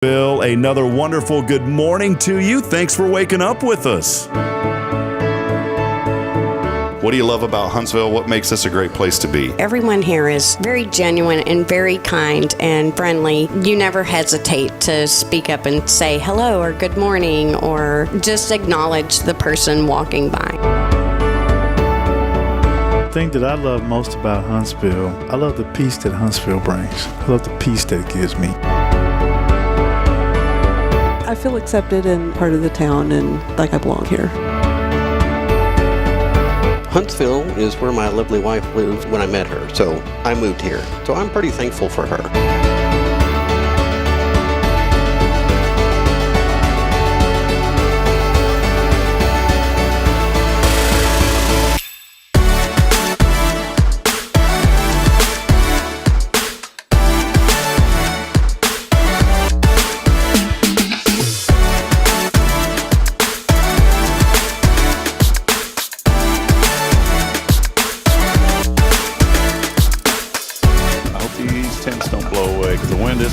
Bill, another wonderful good morning to you. Thanks for waking up with us. What do you love about Huntsville? What makes this a great place to be? Everyone here is very genuine and very kind and friendly. You never hesitate to speak up and say hello or good morning or just acknowledge the person walking by. The thing that I love most about Huntsville, I love the peace that Huntsville brings. I love the peace that it gives me. I feel accepted and part of the town and like I belong here. Huntsville is where my lovely wife lived when I met her, so I moved here. So I'm pretty thankful for her.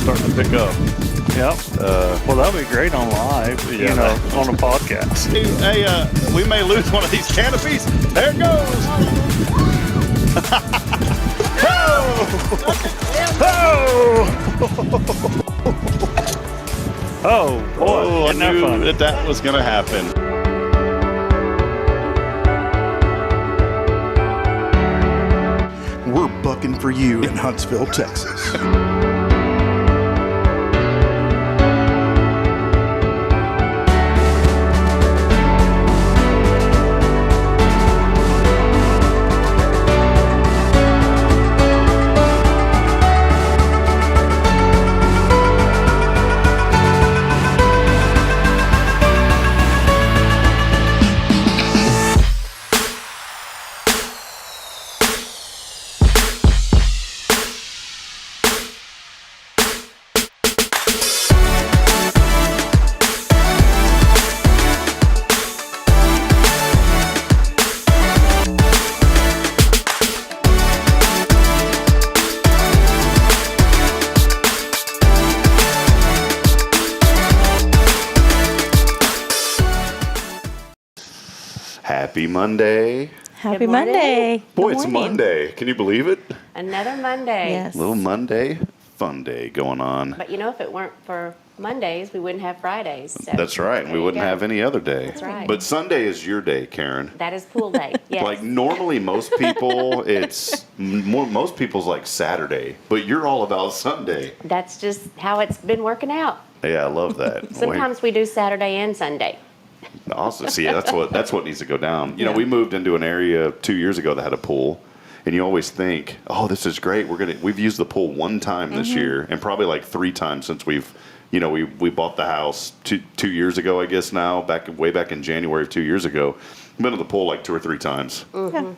Starting to pick up. Yep. Well, that'll be great on live, on a podcast. Hey, we may lose one of these canopies. There it goes. Oh, boy. I knew that was going to happen. We're bucking for you in Huntsville, Texas. Happy Monday. Happy Monday. Boy, it's Monday. Can you believe it? Another Monday. Yes. Little Monday fun day going on. But if it weren't for Mondays, we wouldn't have Fridays. So That's right. We wouldn't have any other day. That's right. But Sunday is your day, Karen. That is pool day. Yes. Like normally most people, most people's like Saturday, but you're all about Sunday. That's just how it's been working out. Yeah, I love that. Sometimes we do Saturday and Sunday. Awesome. See, that's what needs to go down. We moved into an area 2 years ago that had a pool, and you always think, "Oh, this is great. We've used the pool one time this year, and probably like 3 times since we bought the house 2 years ago, I guess now, way back in January of 2 years ago. Been to the pool like 2 or 3 times. Mm-hmm.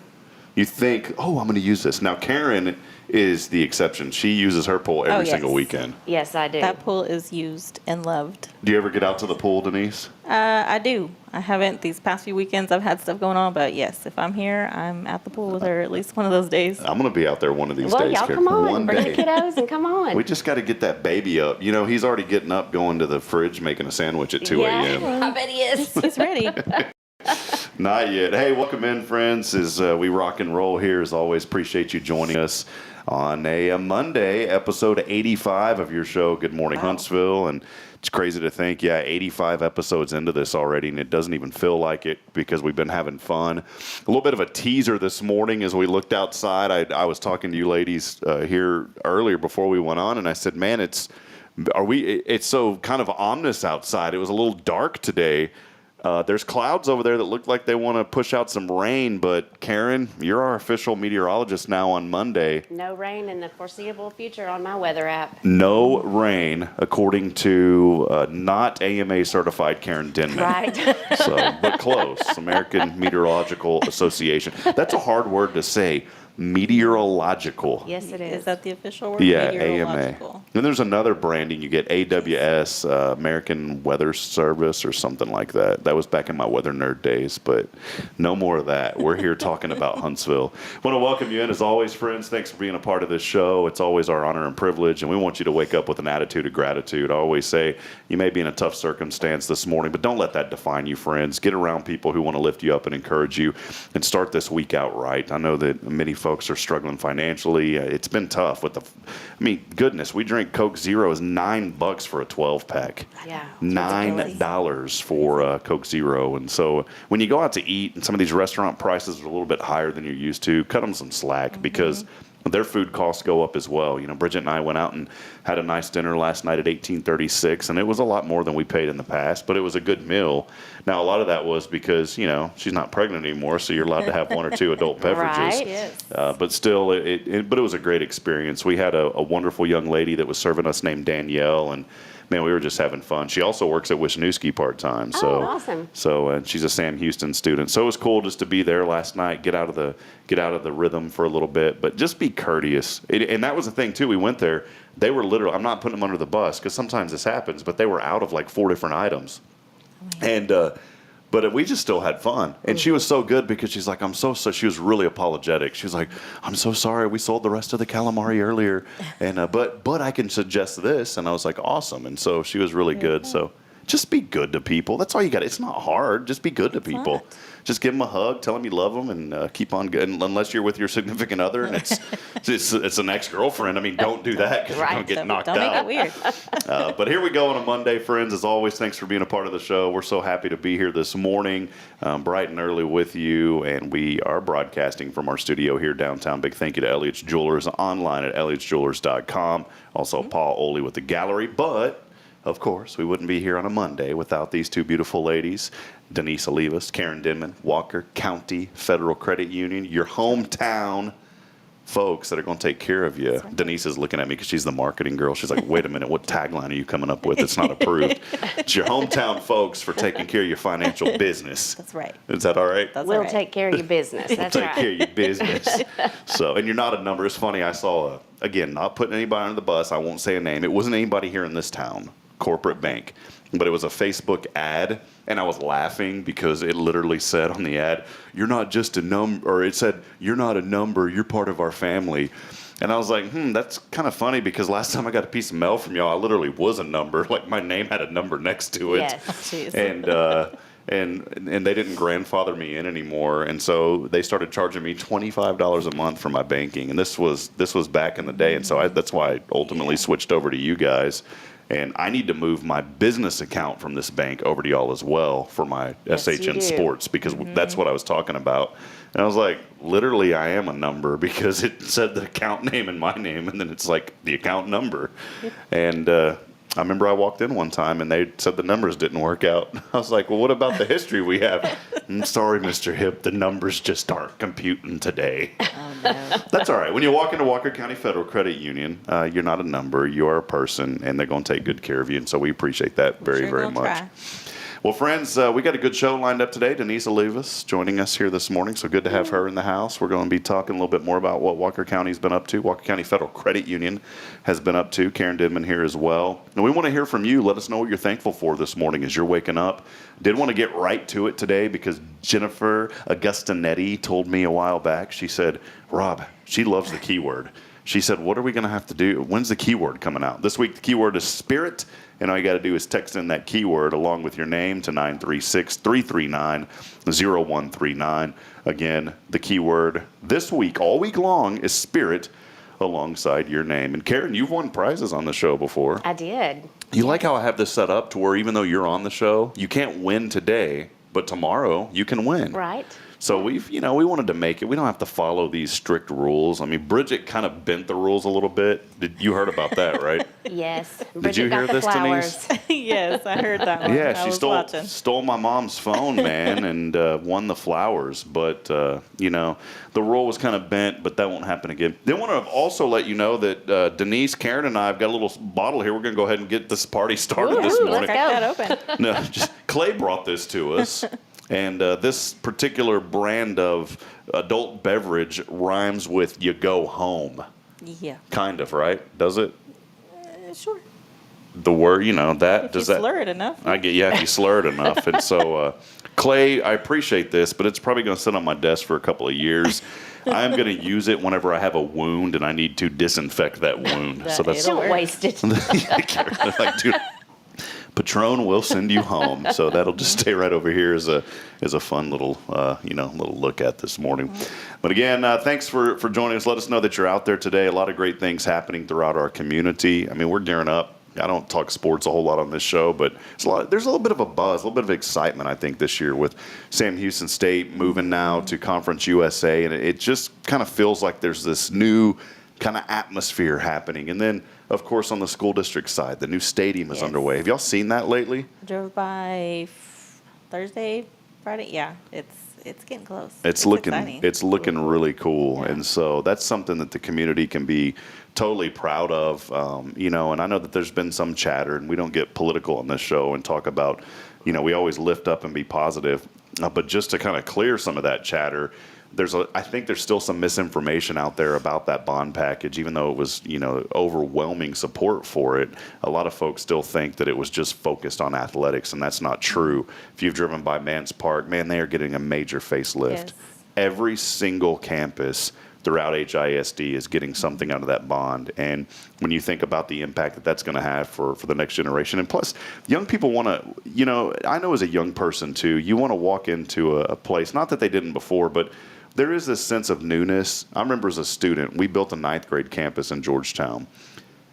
You think, "Oh, I'm going to use this." Now, Karen is the exception. She uses her pool every single weekend. Yes, I do. That pool is used and loved. Do you ever get out to the pool, Denise? I do. I haven't these past few weekends. I've had stuff going on, but yes, if I'm here, I'm at the pool with her at least one of those days. I'm going to be out there one of these days. Well, y'all come on. One Bring day. the kiddos and come on. We just got to get that baby up. He's already getting up, going to the fridge, making a sandwich at 2 a.m. I bet he is. He's ready. Not yet. Hey, welcome in, friends, as we rock and roll here. As always, appreciate you joining us on a Monday, episode 85 of your show, Good Morning Huntsville. And it's crazy to think, 85 episodes into this already, and it doesn't even feel like it because we've been having fun. A little bit of a teaser this morning as we looked outside. I was talking to you ladies here earlier before we went on, and I said, man, it's so kind of ominous outside. It was a little dark today. There's clouds over there that look like they want to push out some rain, but Karen, you're our official meteorologist now on Monday. No rain in the foreseeable future on my weather app. No rain, according to not AMA certified Karen Denman. Right. But close. American Meteorological Association. That's a hard word to say. Meteorological. Yes, it is. Is that the official word? Yeah, AMA. Meteorological. And there's another branding. You get AWS, American Weather Service, or something like that. That was back in my weather nerd days, but no more of that. We're here talking about Huntsville. Want to welcome you in, as always, friends. Thanks for being a part of this show. It's always our honor and privilege, and we want you to wake up with an attitude of gratitude. I always say you may be in a tough circumstance this morning, but don't let that define you, friends. Get around people who want to lift you up and encourage you, and start this week out right. I know that many folks are struggling financially. It's been tough with goodness, we drink Coke Zero is $9 for a 12-pack. Yeah. $9 for Coke Zero. And so when you go out to eat and some of these restaurant prices are a little bit higher than you're used to, cut them some slack because their food costs go up as well. You know, Bridget and I went out and had a nice dinner last night at 1836, and it was a lot more than we paid in the past, but it was a good meal. Now, a lot of that was because, you know, she's not pregnant anymore, so you're allowed to have one or two adult beverages. Right. Yes. But still, but it was a great experience. We had a wonderful young lady that was serving us named Danielle, and man, we were just having fun. She also works at Wisniewski part-time. So, awesome. So she's a Sam Houston student. So it was cool just to be there last night, get out of the rhythm for a little bit, but just be courteous. And that was the thing, too. We went there. They were literally, I'm not putting them under the bus because sometimes this happens, but they were out of like 4 different items. And but we just still had fun. And she was so good because she's like, she was really apologetic. She was like, I'm so sorry. We sold the rest of the calamari earlier. And but I can suggest this. And I was like, awesome. And so she was really good. So just be good to people. That's all you got. It's not hard. Just be good to people. Just give them a hug, tell them you love them, and keep on good. Unless you're with your significant other and it's an ex-girlfriend. I mean, don't do that because you're going to get knocked out. Don't make it weird. But here we go on a Monday, friends. As always, thanks for being a part of the show. We're so happy to be here this morning, bright and early with you, and we are broadcasting from our studio here downtown. Big thank you to Elliott's Jewelers, online at elliottjewelers.com. Also, Paul Oley with the gallery. But, of course, we wouldn't be here on a Monday without these two beautiful ladies, Denise Olivas, Karen Denman, Walker County Federal Credit Union, your hometown folks that are going to take care of you. Right. Denise is looking at me because she's the marketing girl. She's like, wait a minute, what tagline are you coming up with? It's not approved. It's your hometown folks for taking care of your financial business. That's right. Is that all right? We'll all right. take care of your business. That's Take right. care of your business. So, and you're not a number. It's funny. I saw, again, not putting anybody under the bus. I won't say a name. It wasn't anybody here in this town, corporate bank. But it was a Facebook ad, and I was laughing because it literally said on the ad, you're not just a number, or it said, you're not a number, you're part of our family. And I was like, that's kind of funny because last time I got a piece of mail from y'all, I literally was a number. Like my name had a number next to it. Yes. And they didn't grandfather me in anymore, and so they started charging me $25 a month for my banking, and this was back in the day, and so that's why I ultimately switched over to you guys. And I need to move my business account from this bank over to y'all as well for my SHN Sports because that's what I was talking about. And I was like, literally, I am a number because it said the account name and my name, and then it's like the account number. And I remember I walked in one time and they said the numbers didn't work out. I was like, well, what about the history we have? I'm sorry, Mr. Hip, the numbers just aren't computing today. Oh, no. That's all right. When you walk into Walker County Federal Credit Union, you're not a number. You are a person, and they're going to take good care of you. And so we appreciate that very much. Try. Well, friends, we got a good show lined up today. Denise Olivas joining us here this morning, so good to have her in the house. We're going to be talking a little bit more about what Walker County's been up to. Walker County Federal Credit Union has been up to. Karen Denman here as well. And we want to hear from you. Let us know what you're thankful for this morning as you're waking up. Did want to get right to it today because Jennifer Augustinetti told me a while back. She said, Rob, she loves the keyword. She said, what are we going to have to do? When's the keyword coming out? This week, the keyword is spirit. And all you got to do is text in that keyword along with your name to 936-339-0139. Again, the keyword this week, all week long, is spirit alongside your name. And Karen, you've won prizes on the show before. I did. You like how I have this set up to where even though you're on the show, you can't win today, but tomorrow you can win. Right. So we wanted to make it. We don't have to follow these strict rules. I mean, Bridget kind of bent the rules a little bit. You heard about that, right? Yes. Did you hear this, Denise? Yes, I heard that one. Yeah, I she was watching. stole my mom's phone, man, and won the flowers. But, the rule was kind of bent, but that won't happen again. They want to also let you know that Denise, Karen, and I have got a little bottle here. We're going to go ahead and get this party started this morning. Let's crack that open. No, just Clay brought this to us. And this particular brand of adult beverage rhymes with "you go home." Yeah. Kind of, right? Does it? Sure. The word, that If does you that slur it enough. I get, yeah, if you slur it enough. And so, Clay, I appreciate this, but it's probably going to sit on my desk for a couple of years. I'm going to use it whenever I have a wound and I need to disinfect that wound. So that's It'll Don't waste it. like, dude, Patron will send you home. So that'll just stay right over here as a fun little little look at this morning. But again, thanks for joining us. Let us know that you're out there today. A lot of great things happening throughout our community. I mean, we're gearing up. I don't talk sports a whole lot on this show, but there's a little bit of a buzz, a little bit of excitement, I think, this year with Sam Houston State moving now to Conference USA, and it just kind of feels like there's this new kind of atmosphere happening. And then, of course, on the school district side, the new stadium is underway. Have y'all seen that lately? Drove by Thursday, Friday. Yeah, it's getting close. It's looking really cool, and so that's something that the community can be totally proud of. And I know that there's been some chatter, and we don't get political on this show and talk about, we always lift up and be positive, but just to kind of clear some of that chatter, I think there's still some misinformation out there about that bond package, even though it was, overwhelming support for it. A lot of folks still think that it was just focused on athletics, and that's not true. If you've driven by Mance Park, man, they are getting a major facelift. Yes. Every single campus throughout HISD is getting something out of that bond. And when you think about the impact that that's going to have for the next generation, and plus, young people want to, I know as a young person too, you want to walk into a place, not that they didn't before, but there is this sense of newness. I remember as a student, we built a 9th grade campus in Georgetown.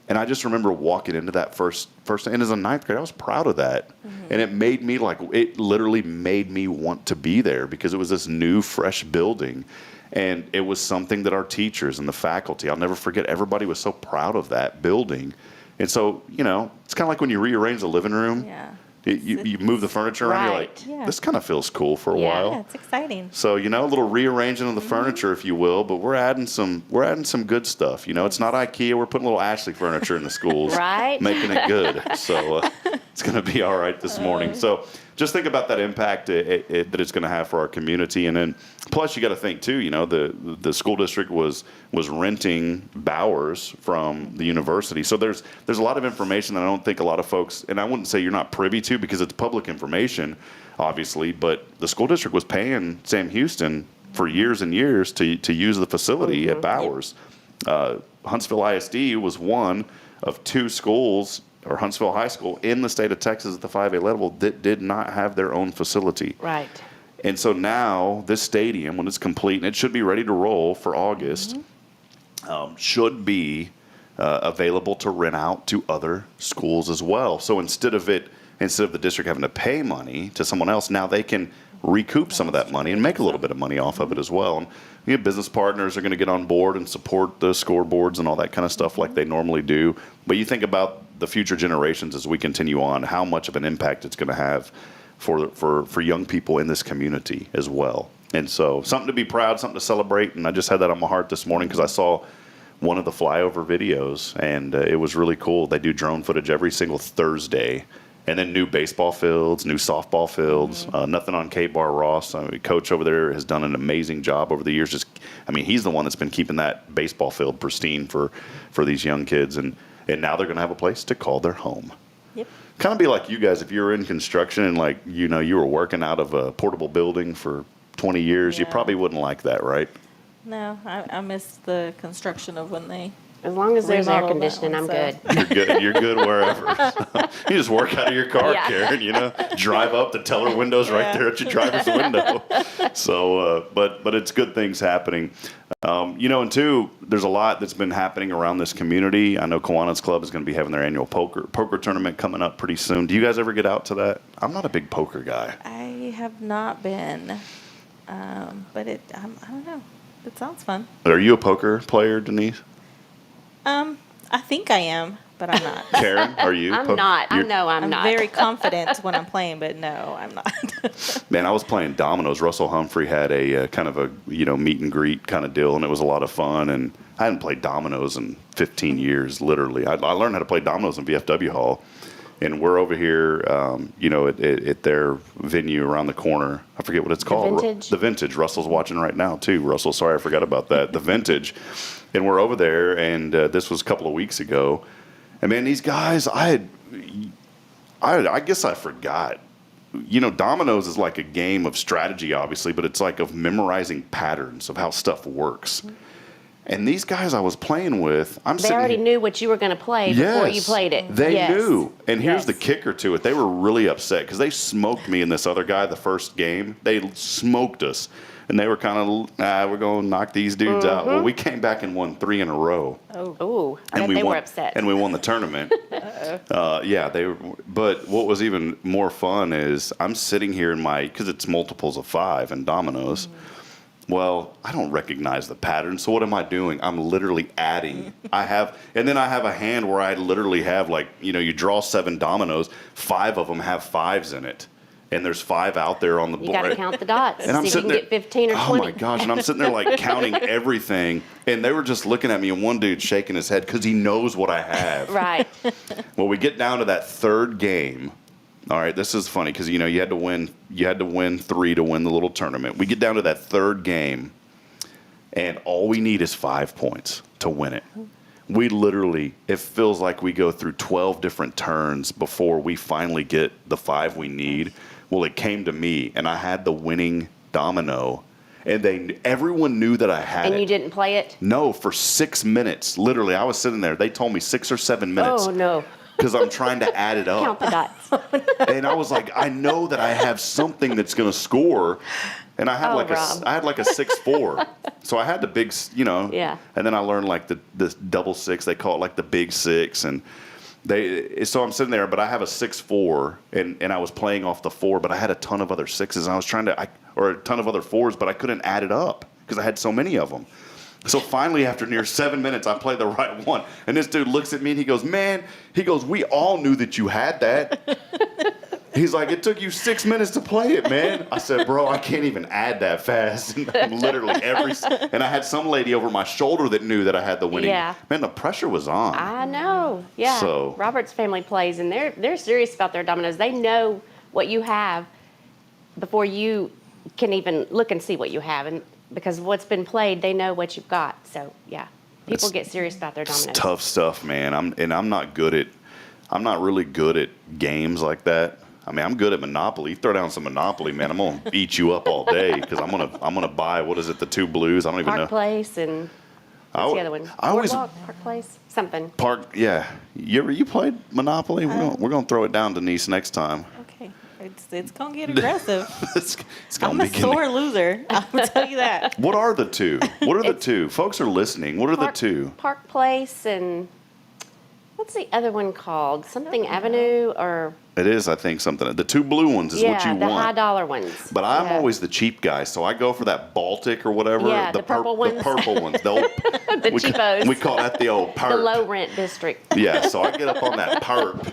And I just remember walking into that first, and as a 9th grade, I was proud of that. Mm-hmm. And it literally made me want to be there because it was this new, fresh building. And it was something that our teachers and the faculty, I'll never forget, everybody was so proud of that building. And so, it's kind of like when you rearrange the living room. Yeah. You move the furniture around, you're like, this kind of feels cool for a while. Yeah, it's exciting. So, a little rearranging of the furniture, if you will, but we're adding some good stuff. It's not IKEA. We're putting a little Ashley furniture in the schools. Right. Making it good. So, it's going to be all right this morning. So, just think about that impact that it's going to have for our community. And then, plus, you got to think, too, the school district was renting Bowers from the university. So, there's a lot of information that I don't think a lot of folks, and I wouldn't say you're not privy to because it's public information, obviously, but the school district was paying Sam Houston for years and years to use the facility at Bowers. Huntsville ISD was one of 2 schools, or Huntsville High School, in the state of Texas at the 5A level that did not have their own facility. Right. And so now this stadium, when it's complete, and it should be ready to roll for August, should be available to rent out to other schools as well. So instead of the district having to pay money to someone else, now they can recoup some of that money and make a little bit of money off of it as well. And business partners are going to get on board and support the scoreboards and all that kind of stuff like they normally do. But you think about the future generations as we continue on, how much of an impact it's going to have for young people in this community as well. And so something to be proud, something to celebrate. And I just had that on my heart this morning because I saw one of the flyover videos, and it was really cool. They do drone footage every single Thursday. And then new baseball fields, new softball fields. Nothing on Kate Bar Ross. Coach over there has done an amazing job over the years. He's the one that's been keeping that baseball field pristine for these young kids. And now they're going to have a place to call their home. Yep. Kind of be like you guys if you were in construction and you were working out of a portable building for 20 years. You probably wouldn't like that, right? No, I miss the construction of when they. As long as there's air remodeled that conditioning, I'm one, so. good. You're good wherever. You just work out of your car, Karen. Drive up. The teller window's right there at your driver's window. So, but it's good things happening. And two, there's a lot that's been happening around this community. I know Kiwanis Club is going to be having their annual poker tournament coming up pretty soon. Do you guys ever get out to that? I'm not a big poker guy. I have not been, but I don't know. It sounds fun. Are you a poker player, Denise? I think I am, but I'm not. Karen, are you? I'm not. I'm not. I'm very confident when I'm playing, but no, I'm not. Man, I was playing dominoes. Russell Humphrey had a kind of a meet and greet kind of deal, and it was a lot of fun. And I hadn't played dominoes in 15 years, literally. I learned how to play dominoes in VFW Hall, And we're over here, at their venue around the corner. I forget what it's called. Vintage? The Vintage. Russell's watching right now, too. Russell, sorry, I forgot about that. The Vintage. And we're over there, and this was a couple of weeks ago. And, man, these guys, I guess I forgot. Dominoes is like a game of strategy, obviously, but it's like of memorizing patterns of how stuff works. And these guys I was playing with, They already knew what you were going to play before you played it. They knew. And here's the kicker to it. They were really upset because they smoked me and this other guy the first game. They smoked us. And they were kind of, we're going to knock these dudes out. Well, we came back and won 3 in a row. Oh, I bet they were upset. And we won the tournament. They were. But what was even more fun is I'm sitting here because it's multiples of 5 in dominoes. Well, I don't recognize the pattern, so what am I doing? I'm literally adding. And then I have a hand where I literally have you draw 7 dominoes, 5 of them have 5s in it. And there's 5 out there on the board. You got to count the dots and see if you can get 15 or 20. Oh, my gosh. And I'm sitting there, counting everything. And they were just looking at me, and one dude shaking his head because he knows what I have. Right. Well, we get down to that third game. All right, this is funny because, you had to win 3 to win the little tournament. We get down to that third game, and all we need is 5 points to win it. We literally, it feels like we go through 12 different turns before we finally get the 5 we need. Well, it came to me, and I had the winning domino, and everyone knew that I had it. And you didn't play it? No, for 6 minutes. Literally, I was sitting there. They told me 6 or 7 minutes. Oh, no. Because I'm trying to add it up. Count the dots. And I was like, I know that I have something that's going to score. And I had Rob. I had like a 6-4. So I had the big, Yeah. And then I learned the double 6. They call it like the big 6. And so I'm sitting there, but I have a 6-4, and I was playing off the 4, but I had a ton of other 6s, and I was or a ton of other 4s, but I couldn't add it up because I had so many of them. So finally, after near 7 minutes, I played the right one. And this dude looks at me and he goes, man, we all knew that you had that. He's like, it took you 6 minutes to play it, man. I said, bro, I can't even add that fast. And literally and I had some lady over my shoulder that knew that I had the winning. Yeah. Man, the pressure was on. I know. Yeah. So Robert's family plays, and they're serious about their dominoes. They know what you have before you can even look and see what you have. And because what's been played, they know what you've got. So, yeah, people get serious about their dominoes. It's tough stuff, man. I'm not really good at games like that. I mean, I'm good at Monopoly. You throw down some Monopoly, man, I'm gonna eat you up all day because I'm gonna buy, what is it, the 2 blues? I don't even know. Park Place and what's the other one? Boardwalk, Park Place, something. Yeah. You played Monopoly? We're gonna throw it down, Denise, next time. Okay. It's going to get aggressive. it's gonna I'm be a sore loser. I'll tell you that. What are the 2? What are the 2? Folks are listening. What are the 2? Park Place and what's the other one called? Something Avenue or... It is, I think, something. The 2 blue ones is what you want. Yeah, the high-dollar ones. But I'm always the cheap guy, so I go for that Baltic or whatever. Yeah, the purple ones. The purple ones. The, old, the cheapos. We call that the old perp. The low-rent district. Yeah, so I get up on that perp.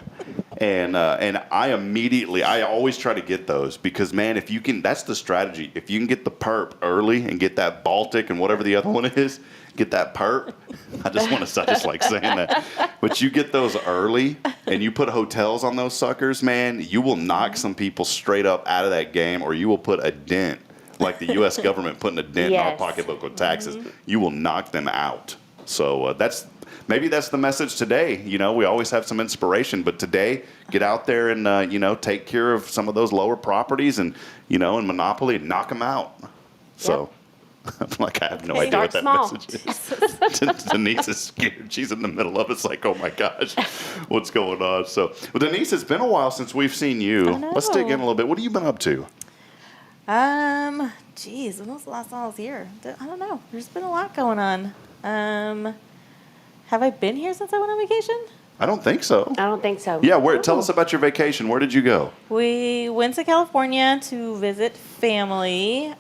And I always try to get those because, man, if you can, that's the strategy. If you can get the perp early and get that Baltic and whatever the other one is, get that perp. I just like saying that. But you get those early and you put hotels on those suckers, man, you will knock some people straight up out of that game, or you will put a dent, like the U.S. government putting a dent in our pocketbook with taxes. You will knock them out. So maybe that's the message today. We always have some inspiration, but today, get out there and, take care of some of those lower properties and, in Monopoly and knock them out. So I'm like, I have no idea what that message is. Denise is scared. She's in the middle of it. It's like, oh my gosh, what's going on? So, well, Denise, it's been a while since we've seen you. Let's dig in a little bit. What have you been up to? Geez, when was the last time I was here? I don't know. There's been a lot going on. Have I been here since I went on vacation? I don't think so. I don't think so. Yeah, tell us about your vacation. Where did you go? We went to California to visit family.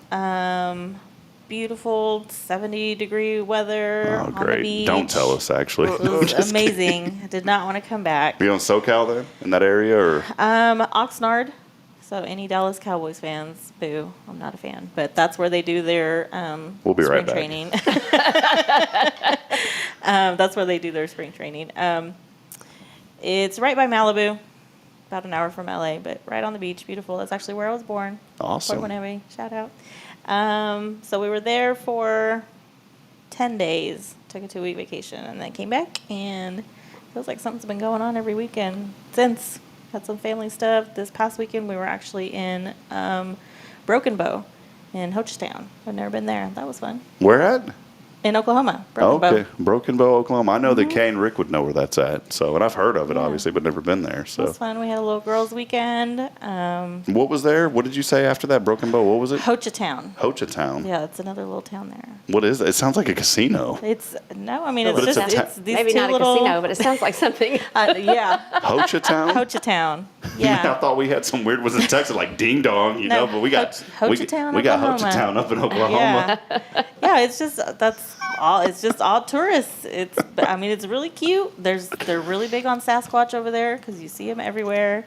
Beautiful 70-degree weather on the beach. Don't tell us, actually. It was amazing. I did not want to come back. Are you on SoCal then, in that area? Or? Oxnard. So any Dallas Cowboys fans, boo. I'm not a fan. But that's where they do their we'll be spring right back. Training. That's where they do their spring training. It's right by Malibu. about an hour from LA, but right on the beach, beautiful. That's actually where I was born. Awesome. Port Monewi, shout out. So we were there for 10 days, took a 2-week vacation, and then came back, and it feels like something's been going on every weekend since. Had some family stuff. This past weekend, we were actually in Broken Bow in Hochtown. I've never been there. That was fun. Where at? In Oklahoma, Broken Bow. Broken Bow, Oklahoma. I know that Kay and Rick would know where that's at. So, and I've heard of it, obviously, but never been there. So It was fun. We had a little girls' weekend. What was there? What did you say after that? Broken Bow. What was it? Hochtown. Hochtown. Yeah, it's another little town there. What is it? It sounds like a casino. It's no, I mean No, it's but just it's it's these Maybe two not a little casino, but it sounds like something. yeah, Hochtown. Hochtown. I Yeah. thought we had some weird was in Texas like Ding Dong, you know, but we got Hochtown, we got Oklahoma. Hochtown up in Oklahoma. Yeah. Yeah, it's just that's all. It's just all tourists. I mean, it's really cute. They're really big on Sasquatch over there because you see them everywhere.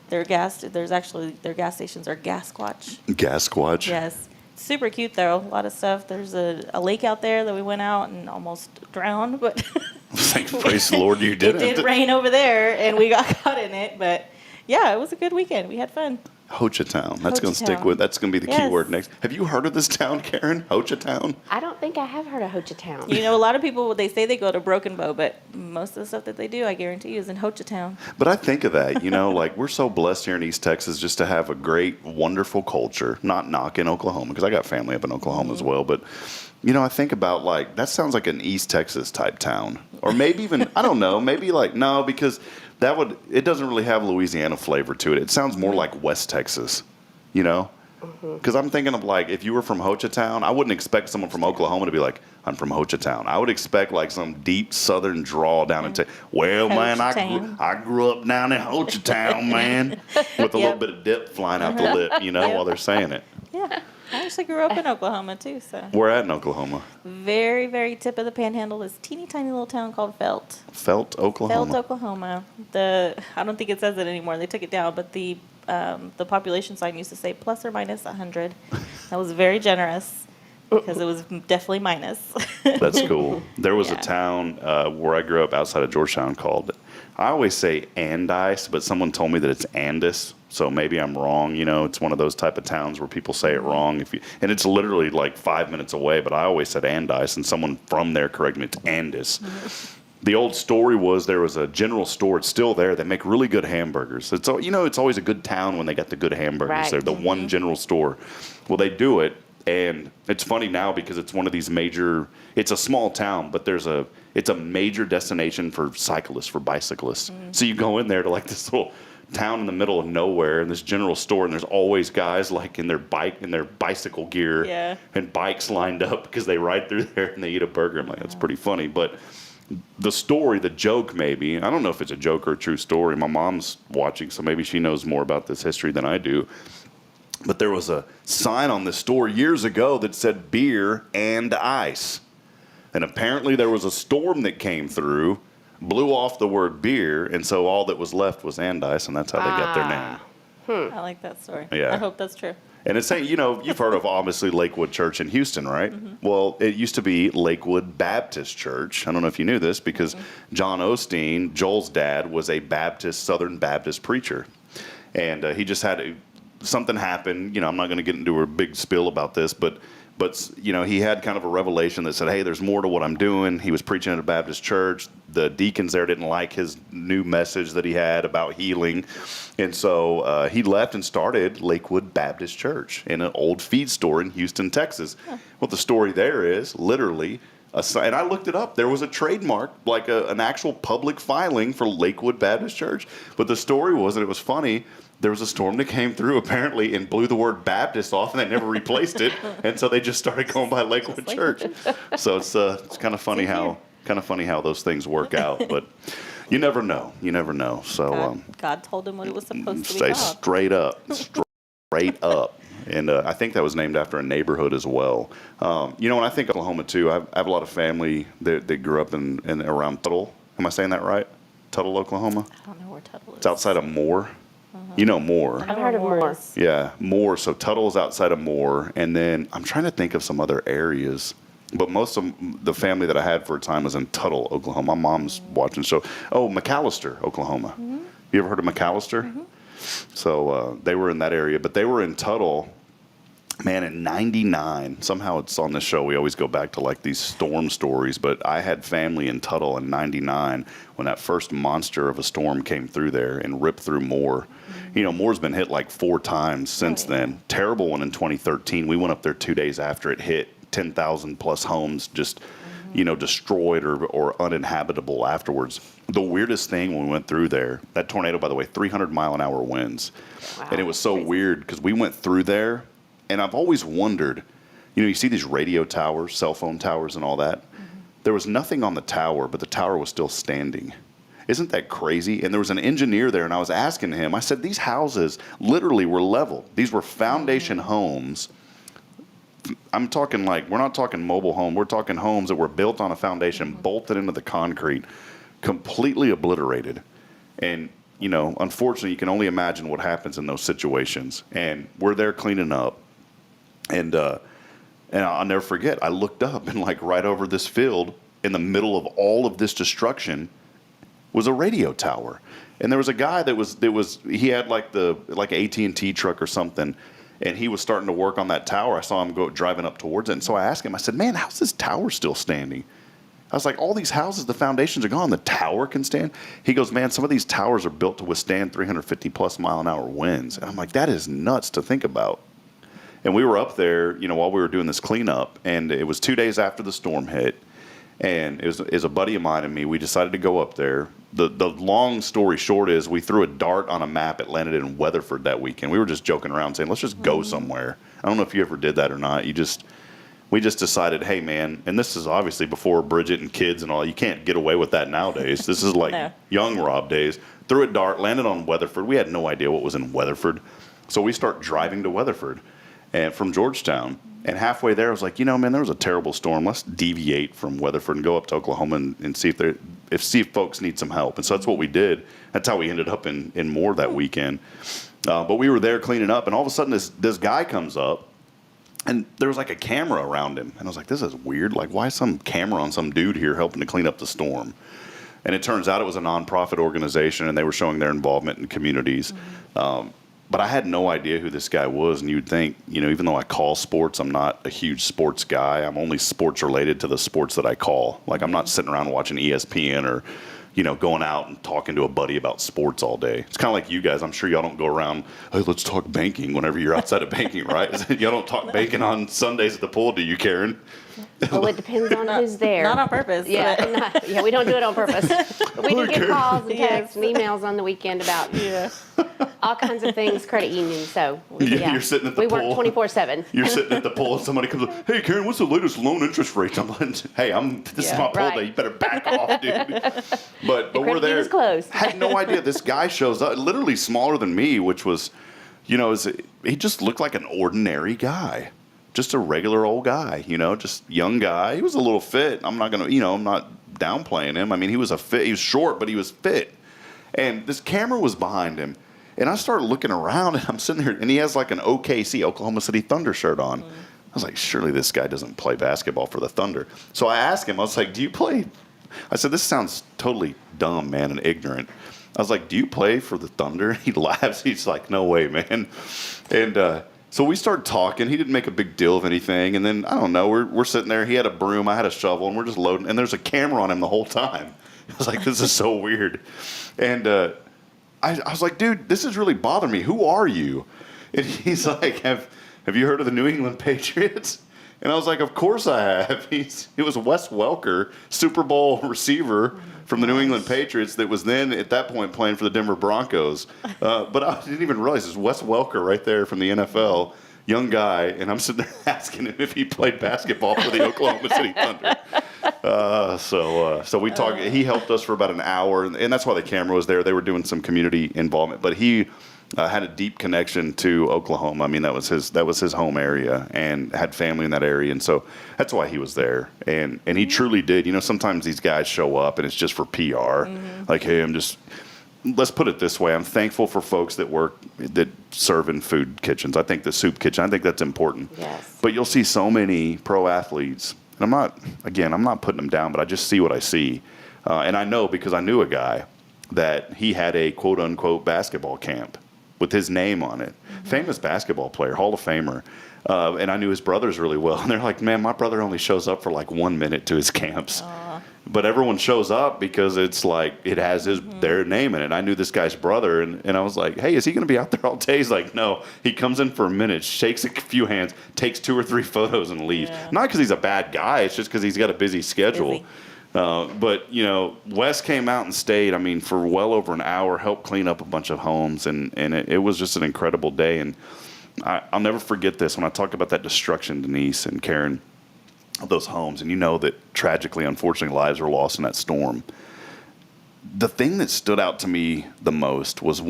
Their gas stations are Gasquatch. Gasquatch. Yes. Super cute though. A lot of stuff. There's a lake out there that we went out and almost drowned, but Thank praise the Lord you didn't. it did rain over there and we got caught in it. But yeah, it was a good weekend. We had fun. Hochtown. That's going to stick Hochtown. with. That's going to be the key Yes. word next. Have you heard of this town, Karen? Hochtown. I don't think I have heard of Hochtown. You know, a lot of people they say they go to Broken Bow, but most of the stuff that they do, I guarantee you, is in Hochtown. But I think of that, you know, like we're so blessed here in East Texas just to have a great, wonderful culture. Not knocking Oklahoma because I got family up in Oklahoma as well, but. You know, I think about like that sounds like an East Texas type town, or maybe even I don't know, maybe like no, because it doesn't really have Louisiana flavor to it. It sounds more like West Texas, you know. Because I'm thinking of like if you were from Hochtown, I wouldn't expect someone from Oklahoma to be like I'm from Hochtown. I would expect like some deep Southern drawl down into. Well, man, I grew up down in Hochtown, man, with a little bit of dip flying out the lip, you know, while they're saying it. Yeah. I actually grew up in Oklahoma too, so. Where at in Oklahoma? Very, very tip of the panhandle is teeny tiny little town called Felt. Felt, Oklahoma. Felt, Oklahoma. I don't think it says it anymore. They took it down, but the population sign used to say plus or minus 100. That was very generous because it was definitely minus. That's cool. There was a Yeah. town where I grew up outside of Georgetown called, I always say Andice, but someone told me that it's Andis. So maybe I'm wrong. You know, it's one of those type of towns where people say it wrong. And it's literally like 5 minutes away, but I always said Andice, and someone from there corrected me. It's Andis. The old story was there was a general store. It's still there. They make really good hamburgers. It's always a good town when they got the good hamburgers. Right. They're the one general store. Well, they do it, and it's funny now because it's one of these major. It's a small town, but it's a major destination for cyclists, for bicyclists. So you go in there to like this little town in the middle of nowhere in this general store, and there's always guys like in their bicycle gear and bikes lined up because they ride through there and they eat a burger. I'm like, that's pretty funny. But the joke maybe, I don't know if it's a joke or a true story. My mom's watching, so maybe she knows more about this history than I do. But there was a sign on this store years ago that said beer and ice. And apparently there was a storm that came through, blew off the word beer, and so all that was left was Andice, and that's how they got their name. I like that story. Yeah. I hope that's true. And it's saying, you've heard of obviously Lakewood Church in Houston, right? Well, it used to be Lakewood Baptist Church. I don't know if you knew this because John Osteen, Joel's dad, was a Southern Baptist preacher. And he just had something happen. I'm not going to get into a big spill about this, but he had kind of a revelation that said, hey, there's more to what I'm doing. He was preaching at a Baptist church. The deacons there didn't like his new message that he had about healing. And so he left and started Lakewood Baptist Church in an old feed store in Houston, Texas. Well, the story there is literally, and I looked it up, there was a trademark, like an actual public filing for Lakewood Baptist Church. But the story was, and it was funny, there was a storm that came through apparently and blew the word Baptist off, and they never replaced it, and so they just started going by Lakewood Church. So it's kind of funny how those things work out, but you never know. So God told him what it was supposed to be stay called. straight up. And I think that was named after a neighborhood as well. When I think Oklahoma too, I have a lot of family that grew up in around Tuttle. Am I saying that right? Tuttle, Oklahoma. I don't know where Tuttle is. It's outside of Moore. You know Moore. I've heard of Moore. Yeah, Moore. So Tuttle's outside of Moore. And then I'm trying to think of some other areas. But most of the family that I had for a time was in Tuttle, Oklahoma. My mom's watching the show. Oh, McAllister, Oklahoma. You ever heard of McAllister? So they were in that area, but they were in Tuttle. Man, in 99, somehow it's on this show, we always go back to like these storm stories, but I had family in Tuttle in 99 when that first monster of a storm came through there and ripped through Moore. You know, Moore's been hit like 4 times since then. Terrible one in 2013. We went up there 2 days after it hit. 10,000 plus homes just, you know, destroyed or uninhabitable afterwards. The weirdest thing when we went through there, that tornado, by the way, 300-mile-an-hour winds. Wow, And it was so crazy. weird because we went through there. And I've always wondered, you know, you see these radio towers, cell phone towers and all that. There was nothing on the tower, but the tower was still standing. Isn't that crazy? And there was an engineer there, and I was asking him, I said, these houses literally were level. These were foundation homes. I'm talking like, we're not talking mobile home. We're talking homes that were built on a foundation, bolted into the concrete, completely obliterated. And, you know, unfortunately, you can only imagine what happens in those situations. And we're there cleaning up. And I'll never forget, I looked up and like right over this field in the middle of all of this destruction was a radio tower. And there was a guy he had like AT&T truck or something, and he was starting to work on that tower. I saw him go driving up towards it. And so I asked him, I said, man, how's this tower still standing? I was like, all these houses, the foundations are gone. The tower can stand? He goes, man, some of these towers are built to withstand 350 plus mile an hour winds. And I'm like, that is nuts to think about. And we were up there, you know, while we were doing this cleanup, and it was 2 days after the storm hit. And it was a buddy of mine and me. We decided to go up there. The long story short is we threw a dart on a map. It landed in Weatherford that weekend. We were just joking around saying, let's just go somewhere. I don't know if you ever did that or not. We just decided, hey, man, and this is obviously before Bridget and kids and all. You can't get away with that nowadays. This is like young Rob days. Threw a dart, landed on Weatherford. We had no idea what was in Weatherford. So we start driving to Weatherford and from Georgetown. And halfway there, I was like, you know, man, there was a terrible storm. Let's deviate from Weatherford and go up to Oklahoma and see if folks need some help. And so that's what we did. That's how we ended up in Moore that weekend. But we were there cleaning up, and all of a sudden this guy comes up, and there was like a camera around him. And I was like, this is weird. Like, why is some camera on some dude here helping to clean up the storm? And it turns out it was a nonprofit organization, and they were showing their involvement in communities. But I had no idea who this guy was, and you'd think, you know, even though I call sports, I'm not a huge sports guy. I'm only sports related to the sports that I call. Like, I'm not sitting around watching ESPN or, you know, going out and talking to a buddy about sports all day. It's kind of like you guys. I'm sure y'all don't go around, hey, let's talk banking whenever you're outside of banking, right? Y'all don't talk banking on Sundays at the pool, do you, Karen? Well, it depends on who's there. Not on purpose. Yeah, we don't do it on purpose. But we do get calls and texts and emails on the weekend about all kinds of things, credit unions. So You're sitting at the pool. We work 24/7. You're sitting at the pool, and somebody comes up, hey, Karen, what's the latest loan interest rate? I'm like, hey, this is my pool day. You better back off, dude. But we're there. Is closed. Had no idea. This guy shows up, literally smaller than me, which was, you know, he just looked like an ordinary guy. Just a regular old guy, you know, just young guy. He was a little fit. I'm not downplaying him. I mean, he was short, but he was fit. And this camera was behind him. And I started looking around, and I'm sitting there, and he has like an OKC, Oklahoma City Thunder shirt on. I was like, surely this guy doesn't play basketball for the Thunder. So I asked him, I was like, do you play? I said, this sounds totally dumb, man, and ignorant. I was like, do you play for the Thunder? He laughs. He's like, no way, man. And so we started talking. He didn't make a big deal of anything. And then, I don't know, we're sitting there. He had a broom. I had a shovel, and we're just loading. And there's a camera on him the whole time. I was like, this is so weird. And I was like, dude, this is really bothering me. Who are you? And he's like, have you heard of the New England Patriots? And I was like, of course I have. It was Wes Welker, Super Bowl receiver from the New England Patriots that was then, at that point, playing for the Denver Broncos. But I didn't even realize it was Wes Welker right there from the NFL, young guy. And I'm sitting there asking him if he played basketball for the Oklahoma City Thunder. So we talked. He helped us for about an hour, and that's why the camera was there. They were doing some community involvement, but he had a deep connection to Oklahoma. I mean, that was his home area, and had family in that area, and so that's why he was there. And he truly did. You know, sometimes these guys show up, and it's just for PR. Like, hey, let's put it this way. I'm thankful for folks that serve in food kitchens. I think the soup kitchen, I think that's important. Yes. But you'll see so many pro athletes. And I'm not putting them down, but I just see what I see. And I know because I knew a guy that he had a quote unquote basketball camp with his name on it. Famous basketball player, Hall of Famer. And I knew his brothers really well. And they're like, man, my brother only shows up for like 1 minute to his camps. But everyone shows up because it's like it has their name in it. And I knew this guy's brother, and I was like, hey, is he going to be out there all day? He's like, no. He comes in for a minute, shakes a few hands, takes 2 or 3 photos, and leaves. Yeah. Not because he's a bad guy. It's just because he's got a busy schedule. But, Wes came out and stayed, for well over an hour, helped clean up a bunch of homes, and it was just an incredible day. And I'll never forget this when I talk about that destruction, Denise and Karen, of those homes, and that tragically, unfortunately, lives were lost in that storm. The thing that stood out to me the most was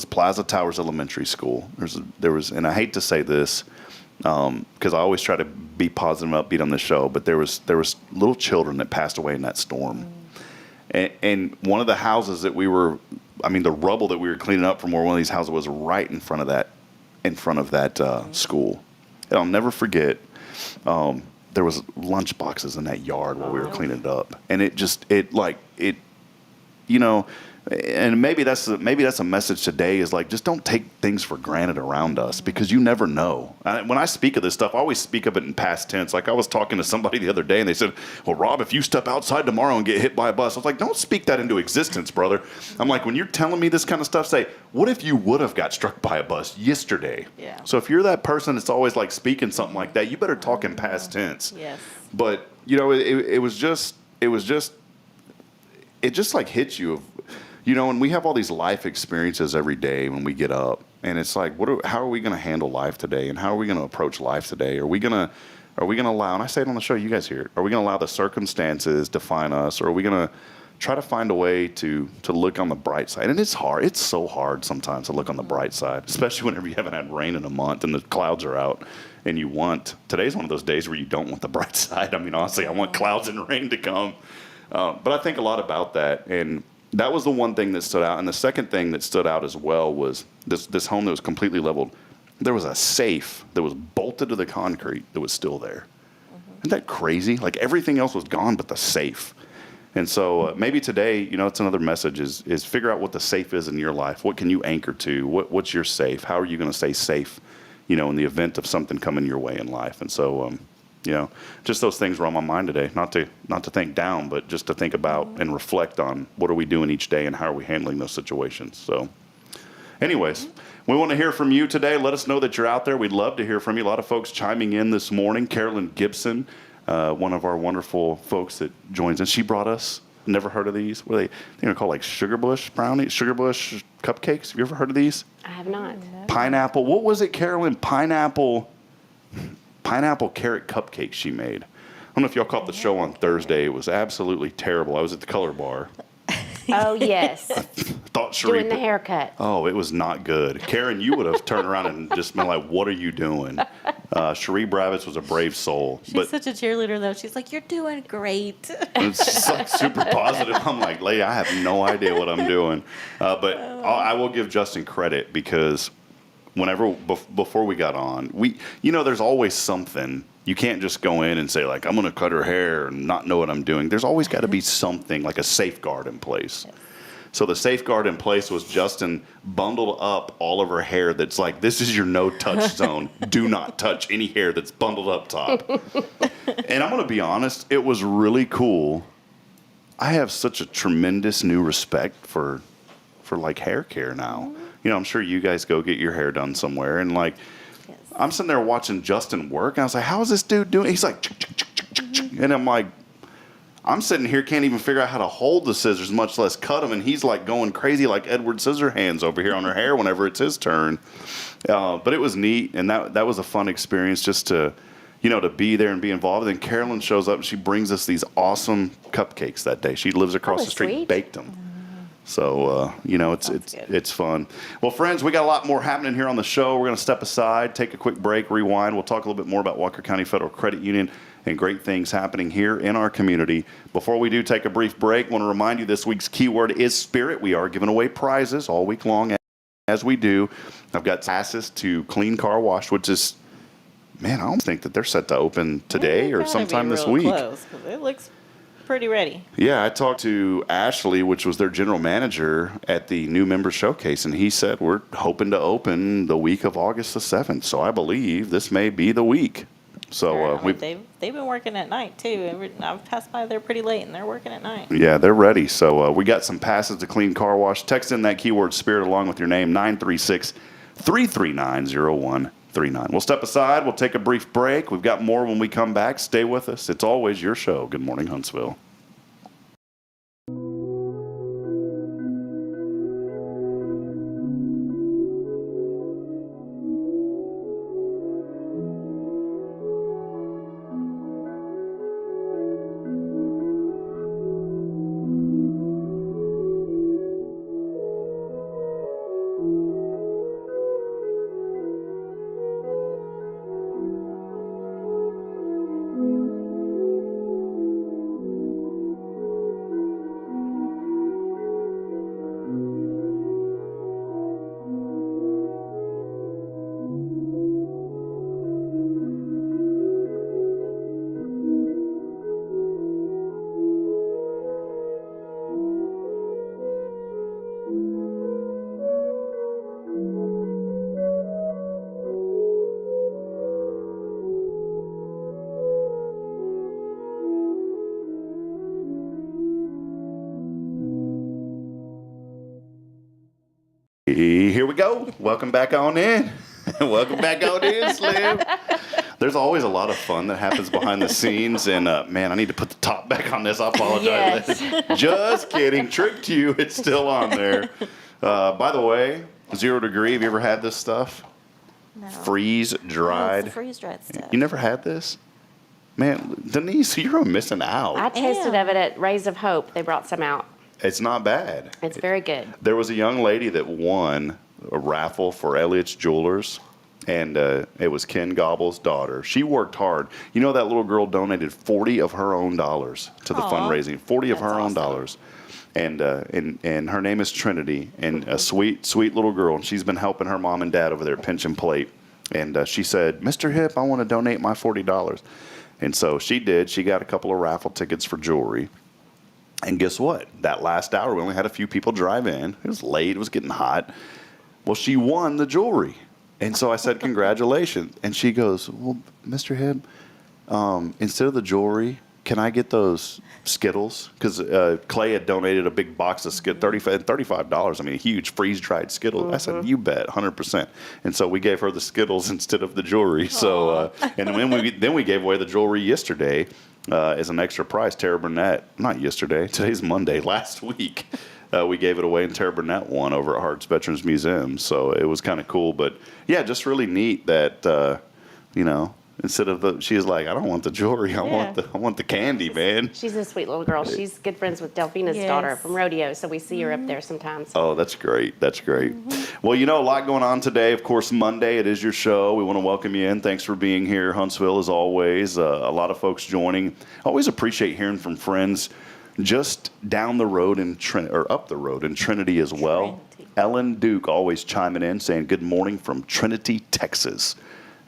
Plaza Towers Elementary School. There was, and I hate to say this because I always try to be positive and upbeat on the show, but there was little children that passed away in that storm, and one of the houses that the rubble that we were cleaning up from one of these houses was right in front of that school, and I'll never forget. There was lunch boxes in that yard while we were cleaning it up, and and maybe that's a message today is like, just don't take things for granted around us, because you never know. When I speak of this stuff, I always speak of it in past tense. Like I was talking to somebody the other day, and they said, well, Rob, if you step outside tomorrow and get hit by a bus, I was like, don't speak that into existence, brother. I'm like, when you're telling me this kind of stuff, say, what if you would have got struck by a bus yesterday? Yeah. So if you're that person that's always like speaking something like that, you better talk in past tense. Yes. But it just like hits you. And we have all these life experiences every day when we get up, and it's like, how are we going to handle life today, and how are we going to approach life today? Are we going to allow, and I say it on the show, you guys hear it, are we going to allow the circumstances define us, or are we going to try to find a way to look on the bright side? And it's hard. It's so hard sometimes to look on the bright side, especially whenever you haven't had rain in a month and the clouds are out, and today's one of those days where you don't want the bright side. Honestly, I want clouds and rain to come. But I think a lot about that, and that was the one thing that stood out. And the second thing that stood out as well was this home that was completely leveled. There was a safe that was bolted to the concrete that was still there. Isn't that crazy? Like everything else was gone but the safe. And so maybe today, it's another message is figure out what the safe is in your life. What can you anchor to? What's your safe? How are you going to stay safe, in the event of something coming your way in life? And so, just those things were on my mind today. Not to think down, but just to think about and reflect on what are we doing each day and how are we handling those situations. So anyways, we want to hear from you today. Let us know that you're out there. We'd love to hear from you. A lot of folks chiming in this morning. Carolyn Gibson, one of our wonderful folks that joins in. She brought us, never heard of these. What are they? They're called like Sugar Bush brownies, Sugar Bush cupcakes. Have you ever heard of these? I have not. Pineapple. What was it, Carolyn? Pineapple carrot cupcake she made. I don't know if y'all caught the show on Thursday. It was absolutely terrible. I was at the Color Bar. Oh, yes. Thought Sheree doing the haircut. Oh, it was not good. Karen, you would have turned around and just been like, what are you doing? Cherie Bravitz was a brave soul. She's such a cheerleader, though. She's like, you're doing great. It's just like super positive. I'm like, lady, I have no idea what I'm doing. But I will give Justin credit because before we got on, there's always something. You can't just go in and say, like, I'm going to cut her hair and not know what I'm doing. There's always got to be something, like a safeguard in place. Yes. So the safeguard in place was Justin bundled up all of her hair that's like, this is your no-touch zone. Do not touch any hair that's bundled up top. And I'm going to be honest, it was really cool. I have such a tremendous new respect for like hair care now. I'm sure you guys go get your hair done somewhere, and like, yes. I'm sitting there watching Justin work, and I was like, how is this dude doing? He's like, and I'm like, I'm sitting here, can't even figure out how to hold the scissors, much less cut them, and he's like going crazy like Edward Scissorhands over here on her hair whenever it's his turn. But it was neat, and that was a fun experience just to be there and be involved. And then Carolyn shows up, and she brings us these awesome cupcakes that day. She lives across the street and baked them. So, it's fun. Well, friends, we got a lot more happening here on the show. We're going to step aside, take a quick break, rewind. We'll talk a little bit more about Walker County Federal Credit Union and great things happening here in our community. Before we do take a brief break, I want to remind you this week's keyword is spirit. We are giving away prizes all week long as we do. I've got passes to Clean Car Wash, which is, man, I almost think that they're set to open today or sometime this week. Close, 'cause it looks pretty ready. Yeah, I talked to Ashley, which was their general manager at the new member showcase, and he said we're hoping to open the week of August the 7th. So I believe this may be the week. So they've been working at night too. I've passed by there pretty late, and they're working at night. yeah, they're ready. So we got some passes to clean car wash. Text in that keyword Spirit along with your name, 936-339-0139. We'll step aside. We'll take a brief break. We've got more when we come back. Stay with us. It's always your show. Good Morning Huntsville. Here we go. Welcome back on in. Welcome back on in, Slim. There's always a lot of fun that happens behind the scenes, and man, I need to put the top back on this. I apologize. Yes. Just kidding. Tricked you. It's still on there. By the way, 0 degree. Have you ever had this stuff? No. Freeze dried. The freeze-dried stuff. You never had this? Man, Denise, you're missing out. I tasted of it at Rays of Hope. They brought some out. It's not bad. It's very good. There was a young lady that won a raffle for Elliott's Jewelers, and it was Ken Gobble's daughter. She worked hard. You know, that little girl donated 40 of her own dollars to the fundraising. 40 of her own dollars. And her name is Trinity, and a sweet, sweet little girl. And she's been helping her mom and dad over there at Pinch and Plate. And she said, Mr. Hip, I want to donate my $40. And so she did. She got a couple of raffle tickets for jewelry. And guess what? That last hour, we only had a few people drive in. It was late. It was getting hot. Well, she won the jewelry. And so I said, congratulations. And she goes, well, Mr. Hibb, instead of the jewelry, can I get those Skittles? Because Clay had donated a big box of Skittles, $35. I mean, a huge freeze-dried Skittles. Mm-hmm. I said, you bet, 100%. And so we gave her the Skittles instead of the jewelry. So, and then we gave away the jewelry yesterday. As an extra prize. Tara Burnett, not yesterday, today's Monday, last week, we gave it away, and Tara Burnett won over at Harts Veterans Museum. So it was kind of cool. But, yeah, just really neat that, instead of she was like, I don't want the jewelry. I want the candy, man. She's a sweet little girl. She's good friends with Delphina's daughter from rodeo, so we see her up there sometimes. Oh, that's great. That's great. Mm-hmm. Well, a lot going on today. Of course, Monday, it is your show. We want to welcome you in. Thanks for being here, Huntsville, as always. A lot of folks joining. I always appreciate hearing from friends just down the road or up the road in Trinity as well. Trinity. Ellen Duke always chiming in, saying good morning from Trinity, Texas.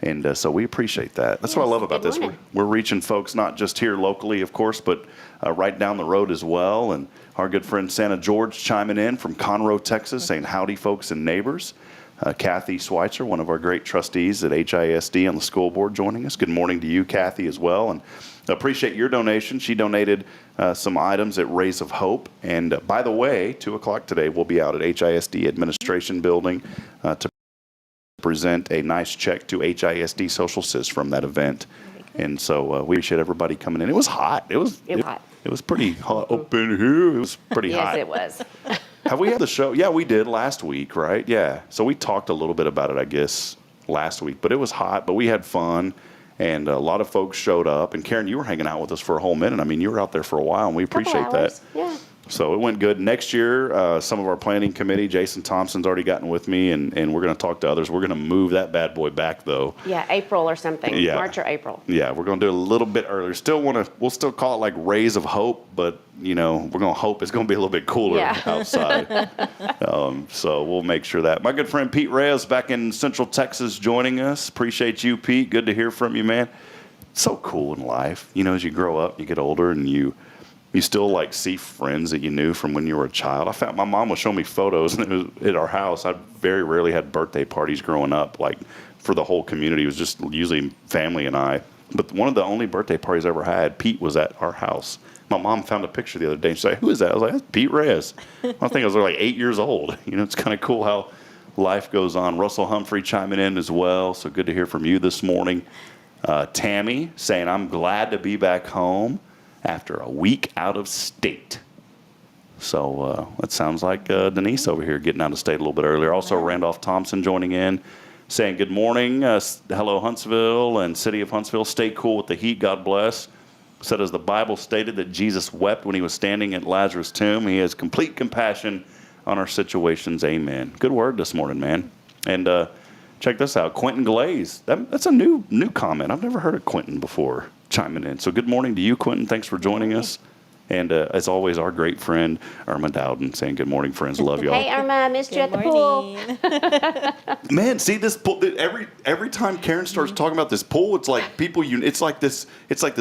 And so we appreciate that. That's what I love about this. We're reaching folks not just here locally, of course, but right down the road as well. And our good friend Santa George chiming in from Conroe, Texas, saying howdy, folks and neighbors. Kathy Schweitzer, one of our great trustees at HISD on the school board, joining us. Good morning to you, Kathy, as well. And appreciate your donation. She donated some items at Rays of Hope. And by the way, 2 o'clock today, we'll be out at HISD Administration Building to present a nice check to HISD Social Sys from that event. And so we appreciate everybody coming in. It was hot. It was hot. It was pretty hot up in here. It was pretty hot. Yes, it was. Have we had the show? Yeah, we did last week, right? Yeah. So we talked a little bit about it, I guess, last week. But it was hot, but we had fun. And a lot of folks showed up. And Karen, you were hanging out with us for a whole minute. I mean, you were out there for a while, and we appreciate that. Yeah. So it went good. Next year, some of our planning committee, Jason Thompson's already gotten with me, and we're going to talk to others. We're going to move that bad boy back, though. Yeah, April or something. Yeah. March or April. Yeah, we're going to do it a little bit earlier. We'll still call it like Rays of Hope, but, we're going to hope it's going to be a little bit cooler outside. So we'll make sure that. My good friend Pete Reyes back in Central Texas joining us. Appreciate you, Pete. Good to hear from you, man. It's so cool in life. As you grow up, you get older, and you you still like see friends that you knew from when you were a child. I found my mom was showing me photos, and it was at our house. I very rarely had birthday parties growing up, like for the whole community. It was just usually family and I. But one of the only birthday parties I ever had, Pete was at our house. My mom found a picture the other day and she said, "Who is that?" I was like, "That's Pete Reyes." I think I was like 8 years old. You know, it's kind of cool how life goes on. Russell Humphrey chiming in as well. So good to hear from you this morning. Tammy saying, "I'm glad to be back home after a week out of state." So that sounds like Denise over here getting out of state a little bit earlier. Also, Randolph Thompson joining in, saying, "Good morning. Hello, Huntsville and City of Huntsville. Stay cool with the heat. God bless." Said, as the Bible stated that Jesus wept when he was standing at Lazarus' tomb, he has complete compassion on our situations. Amen. Good word this morning, man. And check this out. Quentin Glaze. That's a new comment. I've never heard of Quentin before chiming in. So good morning to you, Quentin. Thanks for joining us. And as always, our great friend, Irma Dowden, saying good morning, friends. Love y'all. Hey, Irma, missed you at the pool. Man, see this pool. Every time Karen starts talking about this pool, it's like it's like this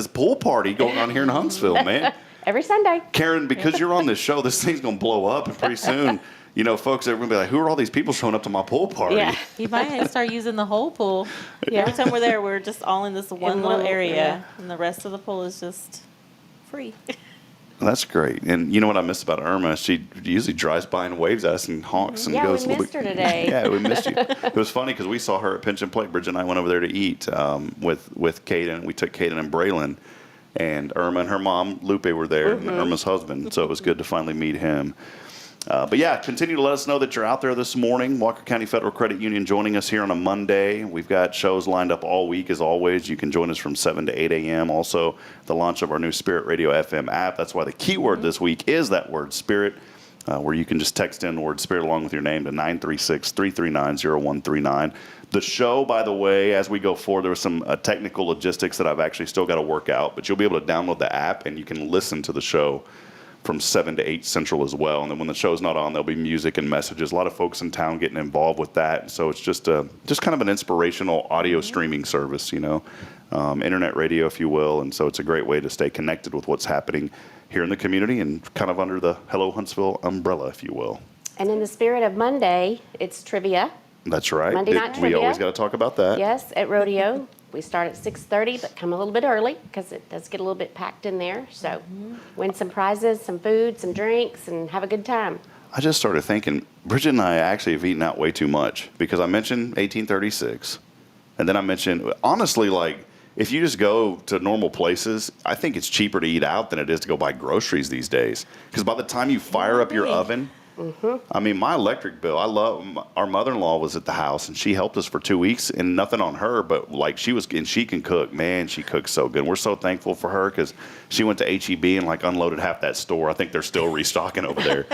pool party going on here in Huntsville, man. Every Sunday. Karen, because you're on this show, this thing's gonna blow up, and pretty soon, you know, folks are gonna be like, "Who are all these people showing up to my pool party?" Yeah. You might start using the whole pool. Every time we're there, we're just all in this one little area, and the rest of the pool is just free. That's great. And you know what I miss about Irma? She usually drives by and waves at us and honks and goes. Yeah, we missed her today. Yeah, we missed you. It was funny because we saw her at Pinch and Plate. Bridget and I went over there to eat with Kaden. We took Kaden and Braylon, and Irma and her mom, Lupe, were there, and Irma's husband. So it was good to finally meet him. But yeah, continue to let us know that you're out there this morning. Walker County Federal Credit Union joining us here on a Monday. We've got shows lined up all week as always. You can join us from 7 to 8 a.m. Also, the launch of our new Spirit Radio FM app. That's why the keyword this week is that word Spirit, where you can just text in the word Spirit along with your name to 936-339-0139. The show, by the way, as we go forward, there was some technical logistics that I've actually still got to work out, but you'll be able to download the app and you can listen to the show from 7 to 8 Central as well. And then when the show's not on, there'll be music and messages. A lot of folks in town getting involved with that. So it's just kind of an inspirational audio streaming service, you know, internet radio, if you will. And so it's a great way to stay connected with what's happening here in the community and kind of under the Hello Huntsville umbrella, if you will. And in the spirit of Monday, it's trivia. That's right. Monday night We trivia. always got to talk about that. Yes, at Rodeo. We start at 6:30, but come a little bit early because it does get a little bit packed in there. So win some prizes, some food, some drinks, and have a good time. I just started thinking, Bridget and I actually have eaten out way too much because I mentioned 1836. And then I mentioned, honestly, like, if you just go to normal places, I think it's cheaper to eat out than it is to go buy groceries these days. Because by the time you fire up your oven, I mean, my electric bill, our mother-in-law was at the house and she helped us for 2 weeks and nothing on her, but like she can cook, man, she cooks so good. And we're so thankful for her because she went to H-E-B and like unloaded half that store. I think they're still restocking over there.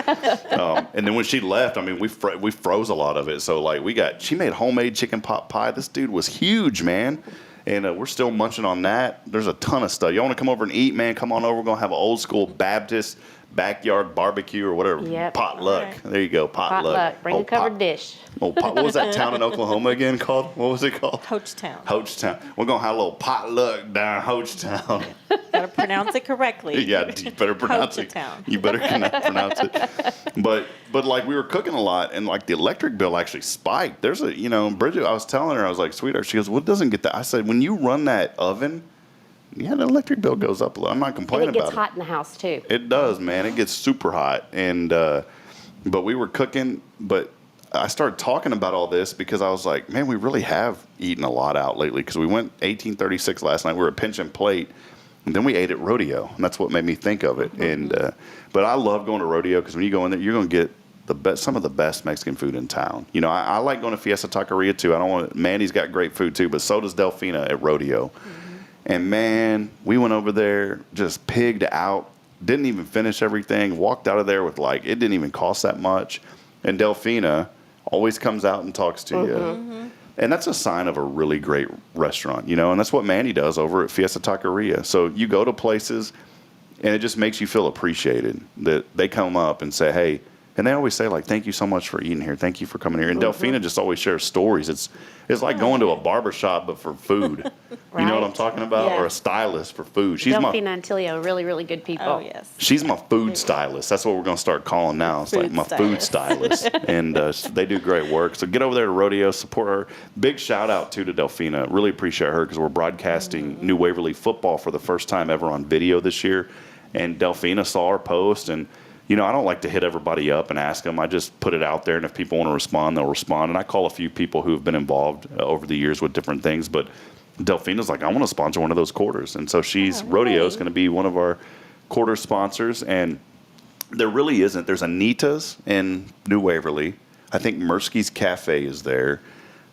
And then when she left, I mean, we froze a lot of it. So like she made homemade chicken pot pie. This dude was huge, man. And we're still munching on that. There's a ton of stuff. Y'all want to come over and eat, man? Come on over. We're going to have an old school Baptist backyard barbecue or whatever. Yep. Potluck. Right. There you go. Potluck. Bring a covered dish. What was that town in Oklahoma again called? What was it called? Hochtown. Hochtown. We're going to have a little potluck down Hochtown. Gotta pronounce it correctly. Yeah, you better pronounce it. Hochtown. You better pronounce it. But like we were cooking a lot and like the electric bill actually spiked. There's Bridget, I was telling her, I was like, sweetheart, she goes, well, it doesn't get that. I said, when you run that oven, yeah, the electric bill goes up a little. I'm not complaining about it. And it gets hot in the house, too. It does, man. It gets super hot. And but we were cooking, but I started talking about all this because I was like, man, we really have eaten a lot out lately because we went 1836 last night. We were at Pinch and Plate, and then we ate at Rodeo, and that's what made me think of it. And but I love going to Rodeo because when you go in there, you're going to get some of the best Mexican food in town. You know, I like going to Fiesta Taqueria, too. Mandy's got great food, too, but so does Delfina at Rodeo. And, man, we went over there, just pigged out, didn't even finish everything, walked out of there with, like, it didn't even cost that much. And Delfina always comes out and talks to you. And that's a sign of a really great restaurant, you know, and that's what Mandy does over at Fiesta Taqueria. So you go to places, and it just makes you feel appreciated that they come up and say, hey, And they always say, like, thank you so much for eating here. Thank you for coming here. And Delphina just always shares stories. It's like going to a barber shop, but for food. You know what I'm talking about? Yeah. Or a stylist for food. Delphina and Tilly are really, really good people. Oh, yes. She's my food stylist. That's what we're going to start calling now. It's like Food my food stylist. And they do great work. So get over there to Rodeo, support her. Big shout out to Delphina. Really appreciate her because we're broadcasting New Waverly football for the first time ever on video this year. And Delphina saw our post. And, you know, I don't like to hit everybody up and ask them. I just put it out there. And if people want to respond, they'll respond. And I call a few people who have been involved over the years with different things. But Delphina's like, I want to sponsor one of those quarters. And so Rodeo is going to be one of our quarter sponsors. And there really isn't. There's Anita's in New Waverly. I think Mirsky's Cafe is there.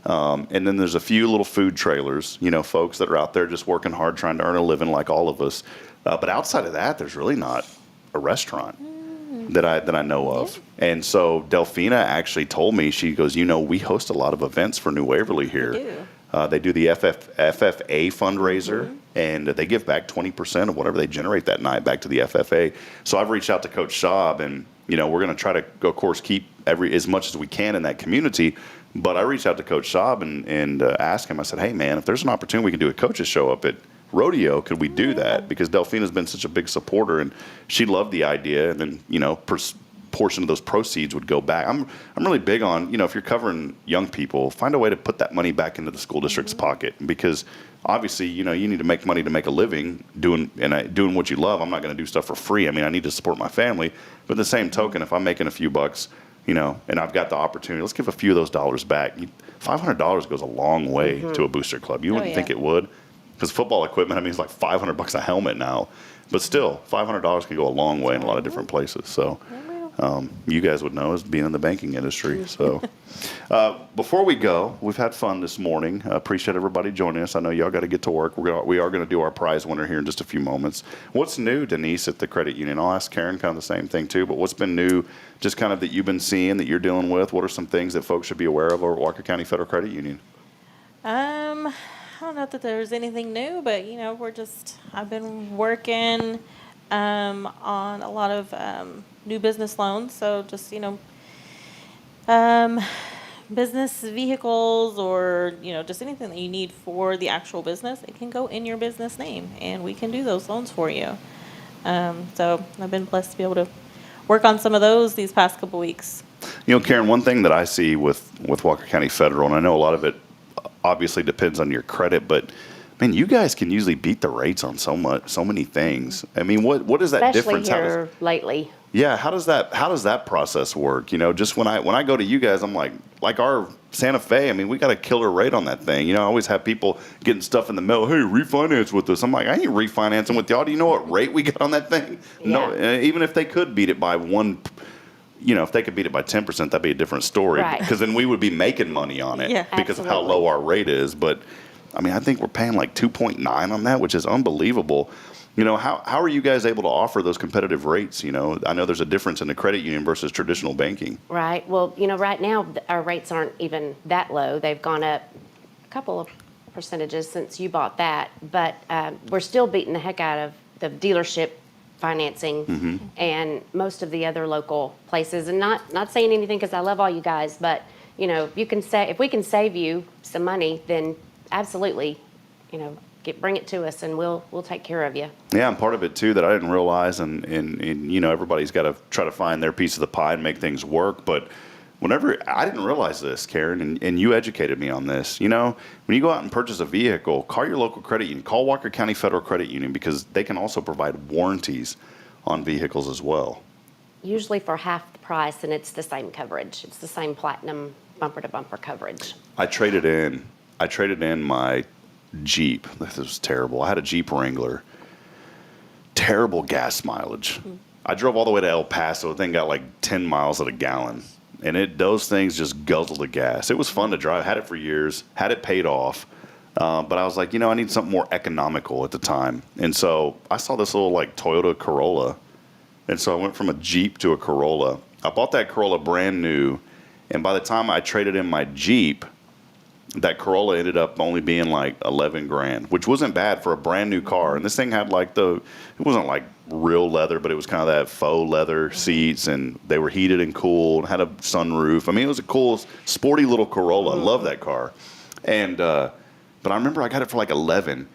And then there's a few little food trailers, you know, folks that are out there just working hard, trying to earn a living like all of us. But outside of that, there's really not a restaurant that I know of. And so Delphina actually told me, she goes, you know, we host a lot of events for New Waverly here. They do the FFA fundraiser, and they give back 20% of whatever they generate that night back to the FFA. So I've reached out to Coach Schaub, and, you know, we're going to try to, of course, keep as much as we can in that community. But I reached out to Coach Schaub and asked him, I said, hey, man, if there's an opportunity we can do a coaches show up at Rodeo, could we do that? Because Delphina's been such a big supporter, and she loved the idea. And then, you know, portion of those proceeds would go back. I'm really big on, you know, if you're covering young people, find a way to put that money back into the school district's pocket, because obviously, you know, you need to make money to make a living doing what you love. I'm not going to do stuff for free. I mean, I need to support my family, but the same token, if I'm making a few bucks, you know, and I've got the opportunity, let's give a few of those dollars back. $500 goes a long way to a booster club. You wouldn't think it would, because football equipment, I mean, it's like $500 a helmet now, but still, $500 can go a long way in a lot of different places. So you guys would know as being in the banking industry. So before we go, we've had fun this morning. Appreciate everybody joining us. I know y'all got to get to work. We are going to do our prize winner here in just a few moments. What's new, Denise, at the credit union? I'll ask Karen kind of the same thing too, but what's been new just kind of that you've been seeing, that you're dealing with? What are some things that folks should be aware of over at Walker County Federal Credit Union? I don't know that there's anything new, but, you know, I've been working on a lot of new business loans. So just, you know, business vehicles, or, you know, just anything that you need for the actual business, it can go in your business name, and we can do those loans for you. So I've been blessed to be able to work on some of those these past couple weeks. You know, Karen, one thing that I see with Walker County Federal, and I know a lot of it obviously depends on your credit, but man, you guys can usually beat the rates on so many things. I mean, what is that difference? Especially here lately. Yeah, how does that process work? You know, just when I go to you guys, I'm like our Santa Fe, I mean, we got a killer rate on that thing. You know, I always have people getting stuff in the mail. Hey, refinance with us. I'm like, I ain't refinancing with y'all. Do you know what rate we got on that thing? Yeah. No, even if they could beat it by one, you know, if they could beat it by 10%, that'd be a different story. Right. Because then we would be making money on it because of how low our rate is. But I mean, I think we're paying like 2.9 on that, which is unbelievable. You know, how are you guys able to offer those competitive rates? You know, I know there's a difference in the credit union versus traditional banking. Right. Well, you know, right now our rates aren't even that low. They've gone up a couple of percentages since you bought that, but we're still beating the heck out of the dealership financing and most of the other local places. And not saying anything because I love all you guys, but you know, if we can save you some money, then absolutely, you know, bring it to us and we'll take care of you. Yeah, and part of it too that I didn't realize, and you know, everybody's got to try to find their piece of the pie and make things work. But I didn't realize this, Karen, and you educated me on this. You know, when you go out and purchase a vehicle, call your local credit union. Call Walker County Federal Credit Union, because they can also provide warranties on vehicles as well. Usually for half the price, and it's the same coverage. It's the same platinum bumper-to-bumper coverage. I traded in my Jeep. This was terrible. I had a Jeep Wrangler. Terrible gas mileage. I drove all the way to El Paso. The thing got like 10 miles at a gallon. And those things just guzzle the gas. It was fun to drive. Had it for years. Had it paid off. But I was like, you know, I need something more economical at the time. And so I saw this little like Toyota Corolla. And so I went from a Jeep to a Corolla. I bought that Corolla brand new. And by the time I traded in my Jeep, that Corolla ended up only being like 11 grand, which wasn't bad for a brand new car. And this thing had like it wasn't like real leather, but it was kind of that faux leather seats, and they were heated and cooled, had a sunroof. I mean, it was a cool, sporty little Corolla. Love that car. And, but I remember I got it for like 11.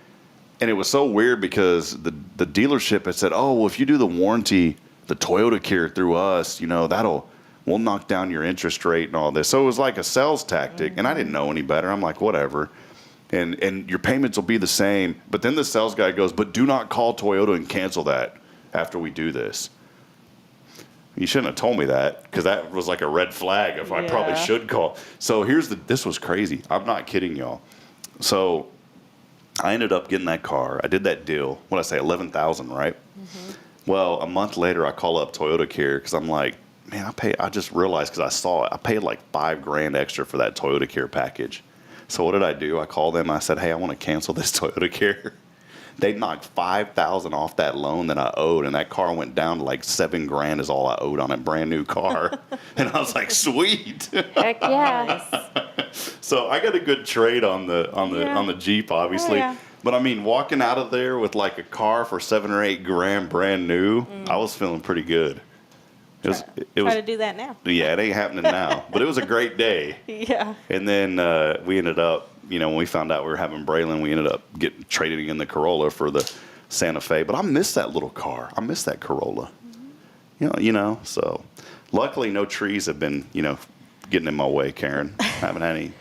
And it was so weird because the dealership had said, oh, well, if you do the warranty, the Toyota Care through us, we'll knock down your interest rate and all this. So it was like a sales tactic, and I didn't know any better. I'm like, whatever. And your payments will be the same. But then the sales guy goes, but do not call Toyota and cancel that after we do this. You shouldn't have told me that, because that was like a red flag if I probably should call. So this was crazy. I'm not kidding y'all. So I ended up getting that car. I did that deal. What did I say, $11,000, right? Mm-hmm. Well, a month later, I call up Toyota Care because I'm like, man, I just realized because I saw it. I paid like $5,000 extra for that Toyota Care package. So what did I do? I called them. I said, hey, I want to cancel this Toyota Care. They knocked $5,000 off that loan that I owed, and that car went down to like $7,000 is all I owed on a brand new car. And I was like, sweet. Heck yeah. So I got a good trade on the Jeep, obviously. Oh, yeah. But I mean, walking out of there with like a car for $7,000 or $8,000 brand new, I was feeling pretty good. It was Try to do that now. Yeah, it ain't happening now. But it was a great day. Yeah. And then we ended up, when we found out we were having Braylon, we ended up trading in the Corolla for the Santa Fe. But I miss that little car. I miss that Corolla. Mm-hmm. So luckily no trees have been, getting in my way, Karen. I haven't had any.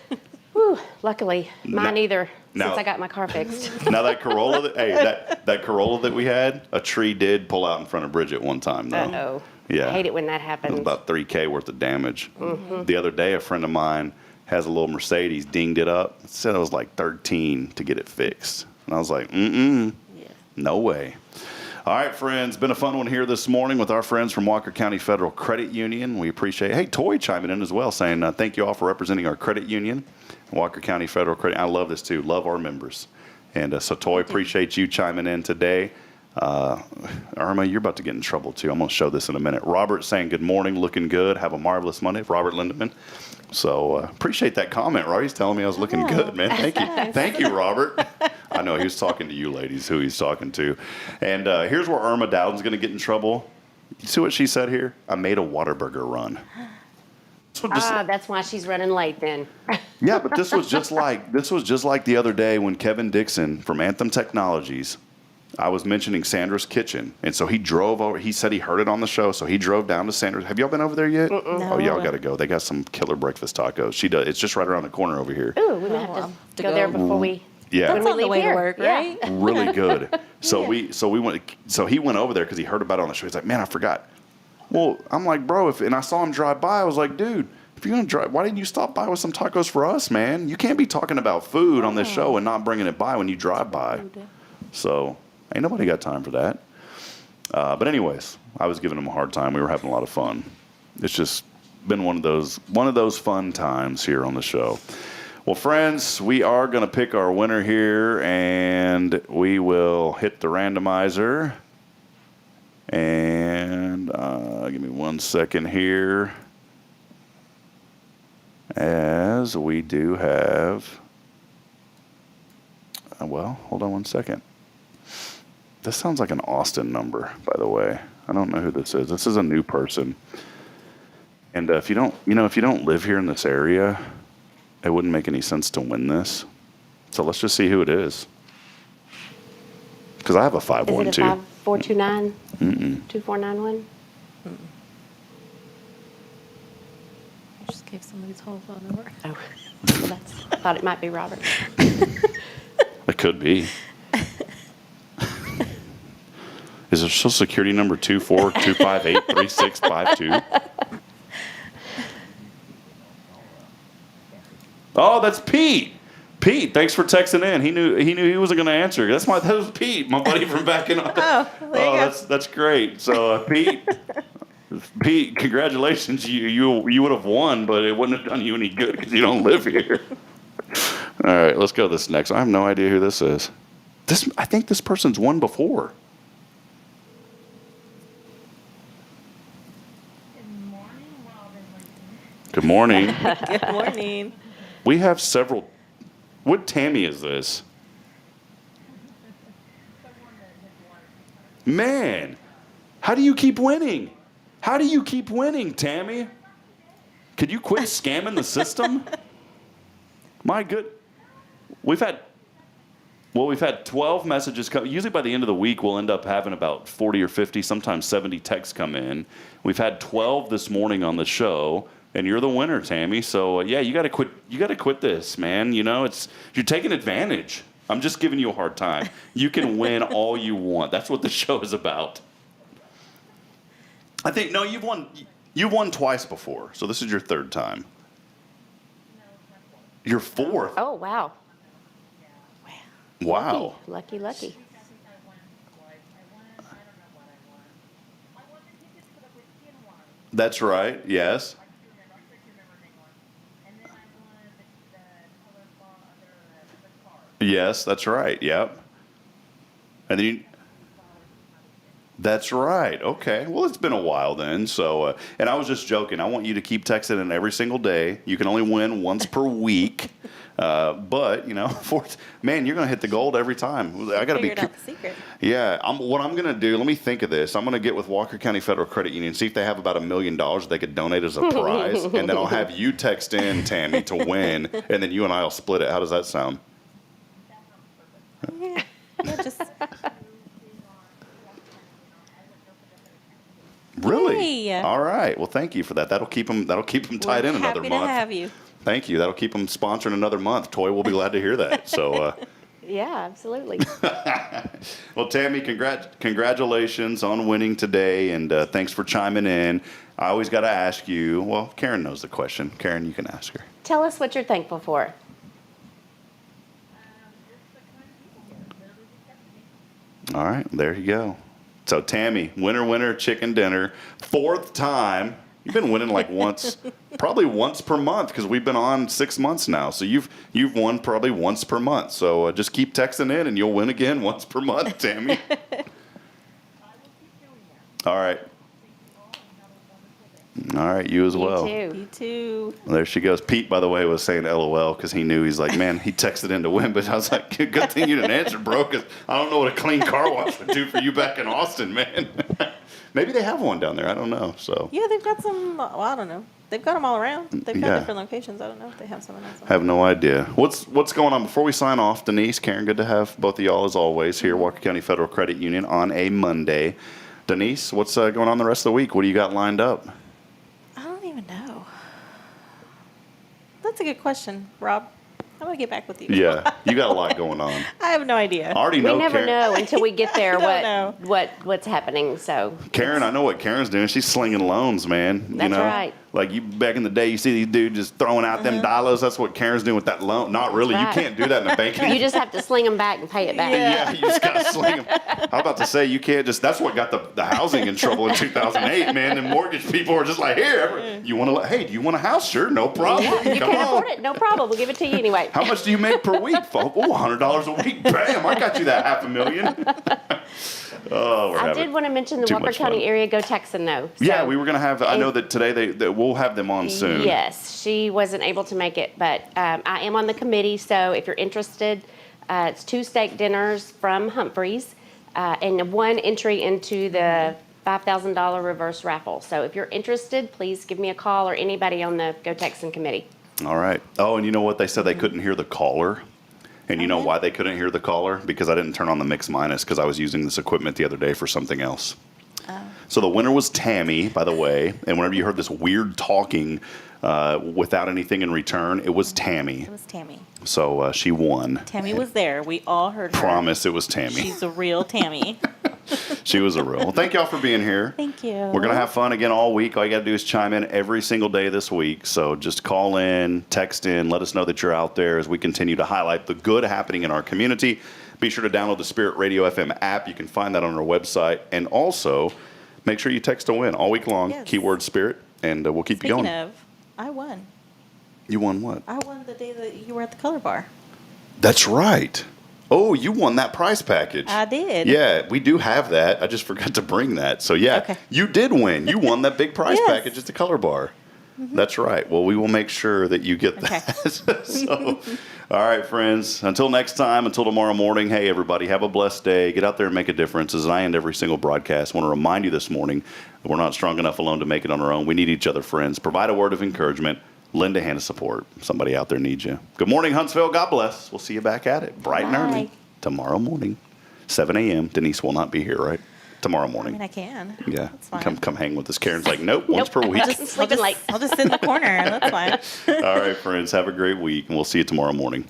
Whew, luckily, mine either, now- since I got my car fixed. Now that Corolla, that Corolla that we had, a tree did pull out in front of Bridget one time, though. Uh-oh. Yeah. I hate it when that It happens. was about $3,000 worth of damage. Mm-hmm. The other day, a friend of mine has a little Mercedes, dinged it up. It said it was like $13,000 to get it fixed. And I was like, no way. All right, friends, been a fun one here this morning with our friends from Walker County Federal Credit Union. We appreciate it. Hey, Toy chiming in as well, saying thank you all for representing our credit union, Walker County Federal Credit. I love this too. Love our members. And so, Toy, appreciate you chiming in today. Irma, you're about to get in trouble too. I'm going to show this in a minute. Robert saying good morning, looking good. Have a marvelous Monday. Robert Lindeman. So appreciate that comment, Robert. He's telling me I was looking good, man. Thank you. Thank you, Robert. I know he was talking to you ladies, who he's talking to. And here's where Irma Dowden's going to get in trouble. You see what she said here? I made a Whataburger run. So that's why she's running late then. Yeah, but this was just like the other day when Kevin Dixon from Anthem Technologies, I was mentioning Sandra's Kitchen, and so he drove over. He said he heard it on the show, so he drove down to Sandra's. Have y'all been over there yet? No. Oh, y'all got to go. They got some killer breakfast tacos. She does. It's just right around the corner over here. Ooh, we might have to go there before we. Yeah, When we on the leave way here. to work, right? Yeah. really good. So we went. So he went over there because he heard about it on the show. He's like, man, I forgot. Well, I'm like, bro, and I saw him drive by. I was like, dude, if you're gonna drive, why didn't you stop by with some tacos for us, man? You can't be talking about food on this show and not bringing it by when you drive by. So ain't nobody got time for that. But anyways, I was giving him a hard time. We were having a lot of fun. It's just been one of those fun times here on the show. Well, friends, we are going to pick our winner here, and we will hit the randomizer. And give me 1 second here, as we do have. Well, hold on 1 second. This sounds like an Austin number, by the way. I don't know who this is. This is a new person. And if you don't live here in this area, it wouldn't make any sense to win this. So let's just see who it is. Because I have a 512. Is it a 5429? 2491? I just gave somebody's whole phone number. Oh, well, I thought it might be Robert. It could be. Is it social security number 242583652? Oh, that's Pete. Pete, thanks for texting in. He knew he wasn't going to answer. That was Pete, my buddy from back in. There you go. That's great. So Pete, congratulations. You would have won, but it wouldn't have done you any good because you don't live here. All right, let's go to this next. I have no idea who this is. I think this person's won before. Good morning. Good morning. We have several What Tammy is this? Man, how do you keep winning? How do you keep winning, Tammy? Could you quit scamming the system? My good. We've had 12 messages come. Usually by the end of the week, we'll end up having about 40 or 50, sometimes 70 texts come in. We've had 12 this morning on the show, and you're the winner, Tammy. So yeah, you got to quit. You got to quit this, man. You know, you're taking advantage. I'm just giving you a hard time. You can win all you want. That's what the show is about. I think you've won. You've won twice before, so this is your third time. Your fourth. Oh, wow. Wow. Lucky. That's right. Yes. Yes, that's right. Yep. And then that's right. Okay. Well, it's been a while then. So, and I was just joking. I want you to keep texting in every single day. You can only win once per week. But, man, you're going to hit the gold every time. I got to be. Figured out the secret. Yeah. What I'm going to do, let me think of this. I'm going to get with Walker County Federal Credit Union, see if they have about $1 million that they could donate as a prize. And then I'll have you text in, Tammy, to win. And then you and I will split it. How does that sound? Yeah, just Really? Yay. All right. Well, thank you for that. That'll keep them tied in another month. Happy to have you. Thank you. That'll keep them sponsoring another month. Toy will be glad to hear that. So, Yeah, absolutely. well, Tammy, congratulations on winning today, and thanks for chiming in. I always got to ask you. Well, Karen knows the question. Karen, you can ask her. Tell us what you're thankful for. All right, there you go. So, Tammy, winner, chicken dinner. Fourth time. You've been winning like once, probably once per month, because we've been on 6 months now. So you've won probably once per month. So just keep texting in, and you'll win again once per month, Tammy. All right. All right, you as well. You too. Well, there she goes. Pete, by the way, was saying LOL because he knew. He's like, man, he texted in to win. But I was like, good thing you didn't answer, bro, because I don't know what a clean car wash would do for you back in Austin, man. Maybe they have one down there. I don't know. So Yeah, they've got some. Well, I don't know. They've got them all around. They've got Yeah. different locations. I don't know if they have someone else. I have no idea. What's going on? Before we sign off, Denise, Karen, good to have both of y'all as always here, Walker County Federal Credit Union on a Monday. Denise, what's going on the rest of the week? What do you got lined up? I don't even know. That's a good question, Rob. I'm gonna get back with you. Yeah, you got a lot going on. I have no idea. I already know. We never Karen, know until we get there don't know. what's happening. So Karen, I know what Karen's doing. She's slinging loans, man. That's right. Like you back in the day, you see these dudes just throwing out them dollars. That's what Karen's doing with that loan. Not really. Right. You can't do that in a bank. you just have to sling them back and pay it back. Yeah, you just gotta sling them. I'm about to say you can't just. That's what got the housing in trouble in 2008, man. And mortgage people are just like, here, you want to? Hey, do you want a house? Sure, no problem. Yeah, you Come can on. afford it. No problem. We'll give it to you anyway. How much do you make per week, folks? Oh, $100 a week. Bam! I got you that $500,000. Oh, I did want to mention the too Walker much County fun. area Go Texan though. Yeah, So- we were gonna have. I know that today we'll have them on soon. Yes, she wasn't able to make it, but I am on the committee. So if you're interested, it's 2 steak dinners from Humphreys and 1 entry into the $5,000 reverse raffle. So if you're interested, please give me a call or anybody on the Go Texan committee. All right. Oh, and you know what? They said they couldn't hear the caller. And you know why they couldn't hear the caller? Because I didn't turn on the mix minus because I was using this equipment the other day for something else. So the winner was Tammy, by the way. And whenever you heard this weird talking without anything in return, it was Tammy. It was Tammy. So she won. Tammy was there. We all heard her. Promise it was Tammy. She's a real Tammy. She was a real. Well, thank y'all for being here. Thank you. We're going to have fun again all week. All you got to do is chime in every single day this week. So just call in, text in, let us know that you're out there as we continue to highlight the good happening in our community. Be sure to download the Spirit Radio FM app. You can find that on our website. And also, make sure you text to win all week long. Yes. Keyword Spirit, and we'll keep you Speaking going. of, I won. You won what? I won the day that you were at the color bar. That's right. Oh, you won that prize package. I did. Yeah, we do have that. I just forgot to bring that. So, yeah, Okay. you did win. You won that big prize Yes. package at the color bar. That's right. Well, we will make sure that you get Okay. that. So, all right, friends. Until next time, until tomorrow morning, hey, everybody, have a blessed day. Get out there and make a difference. As I end every single broadcast, I want to remind you this morning that we're not strong enough alone to make it on our own. We need each other, friends. Provide a word of encouragement. Lend a hand of support. Somebody out there needs you. Good morning, Huntsville. God bless. We'll see you back at it bright and early Bye. tomorrow morning, 7 a.m. Denise will not be here, right? Tomorrow I morning. mean, I can. Yeah, That's fine. come hang with us. Karen's like, nope, once per week. Sleeping late. I'll just sit in the corner. That's fine. All right, friends, have a great week, and we'll see you tomorrow morning.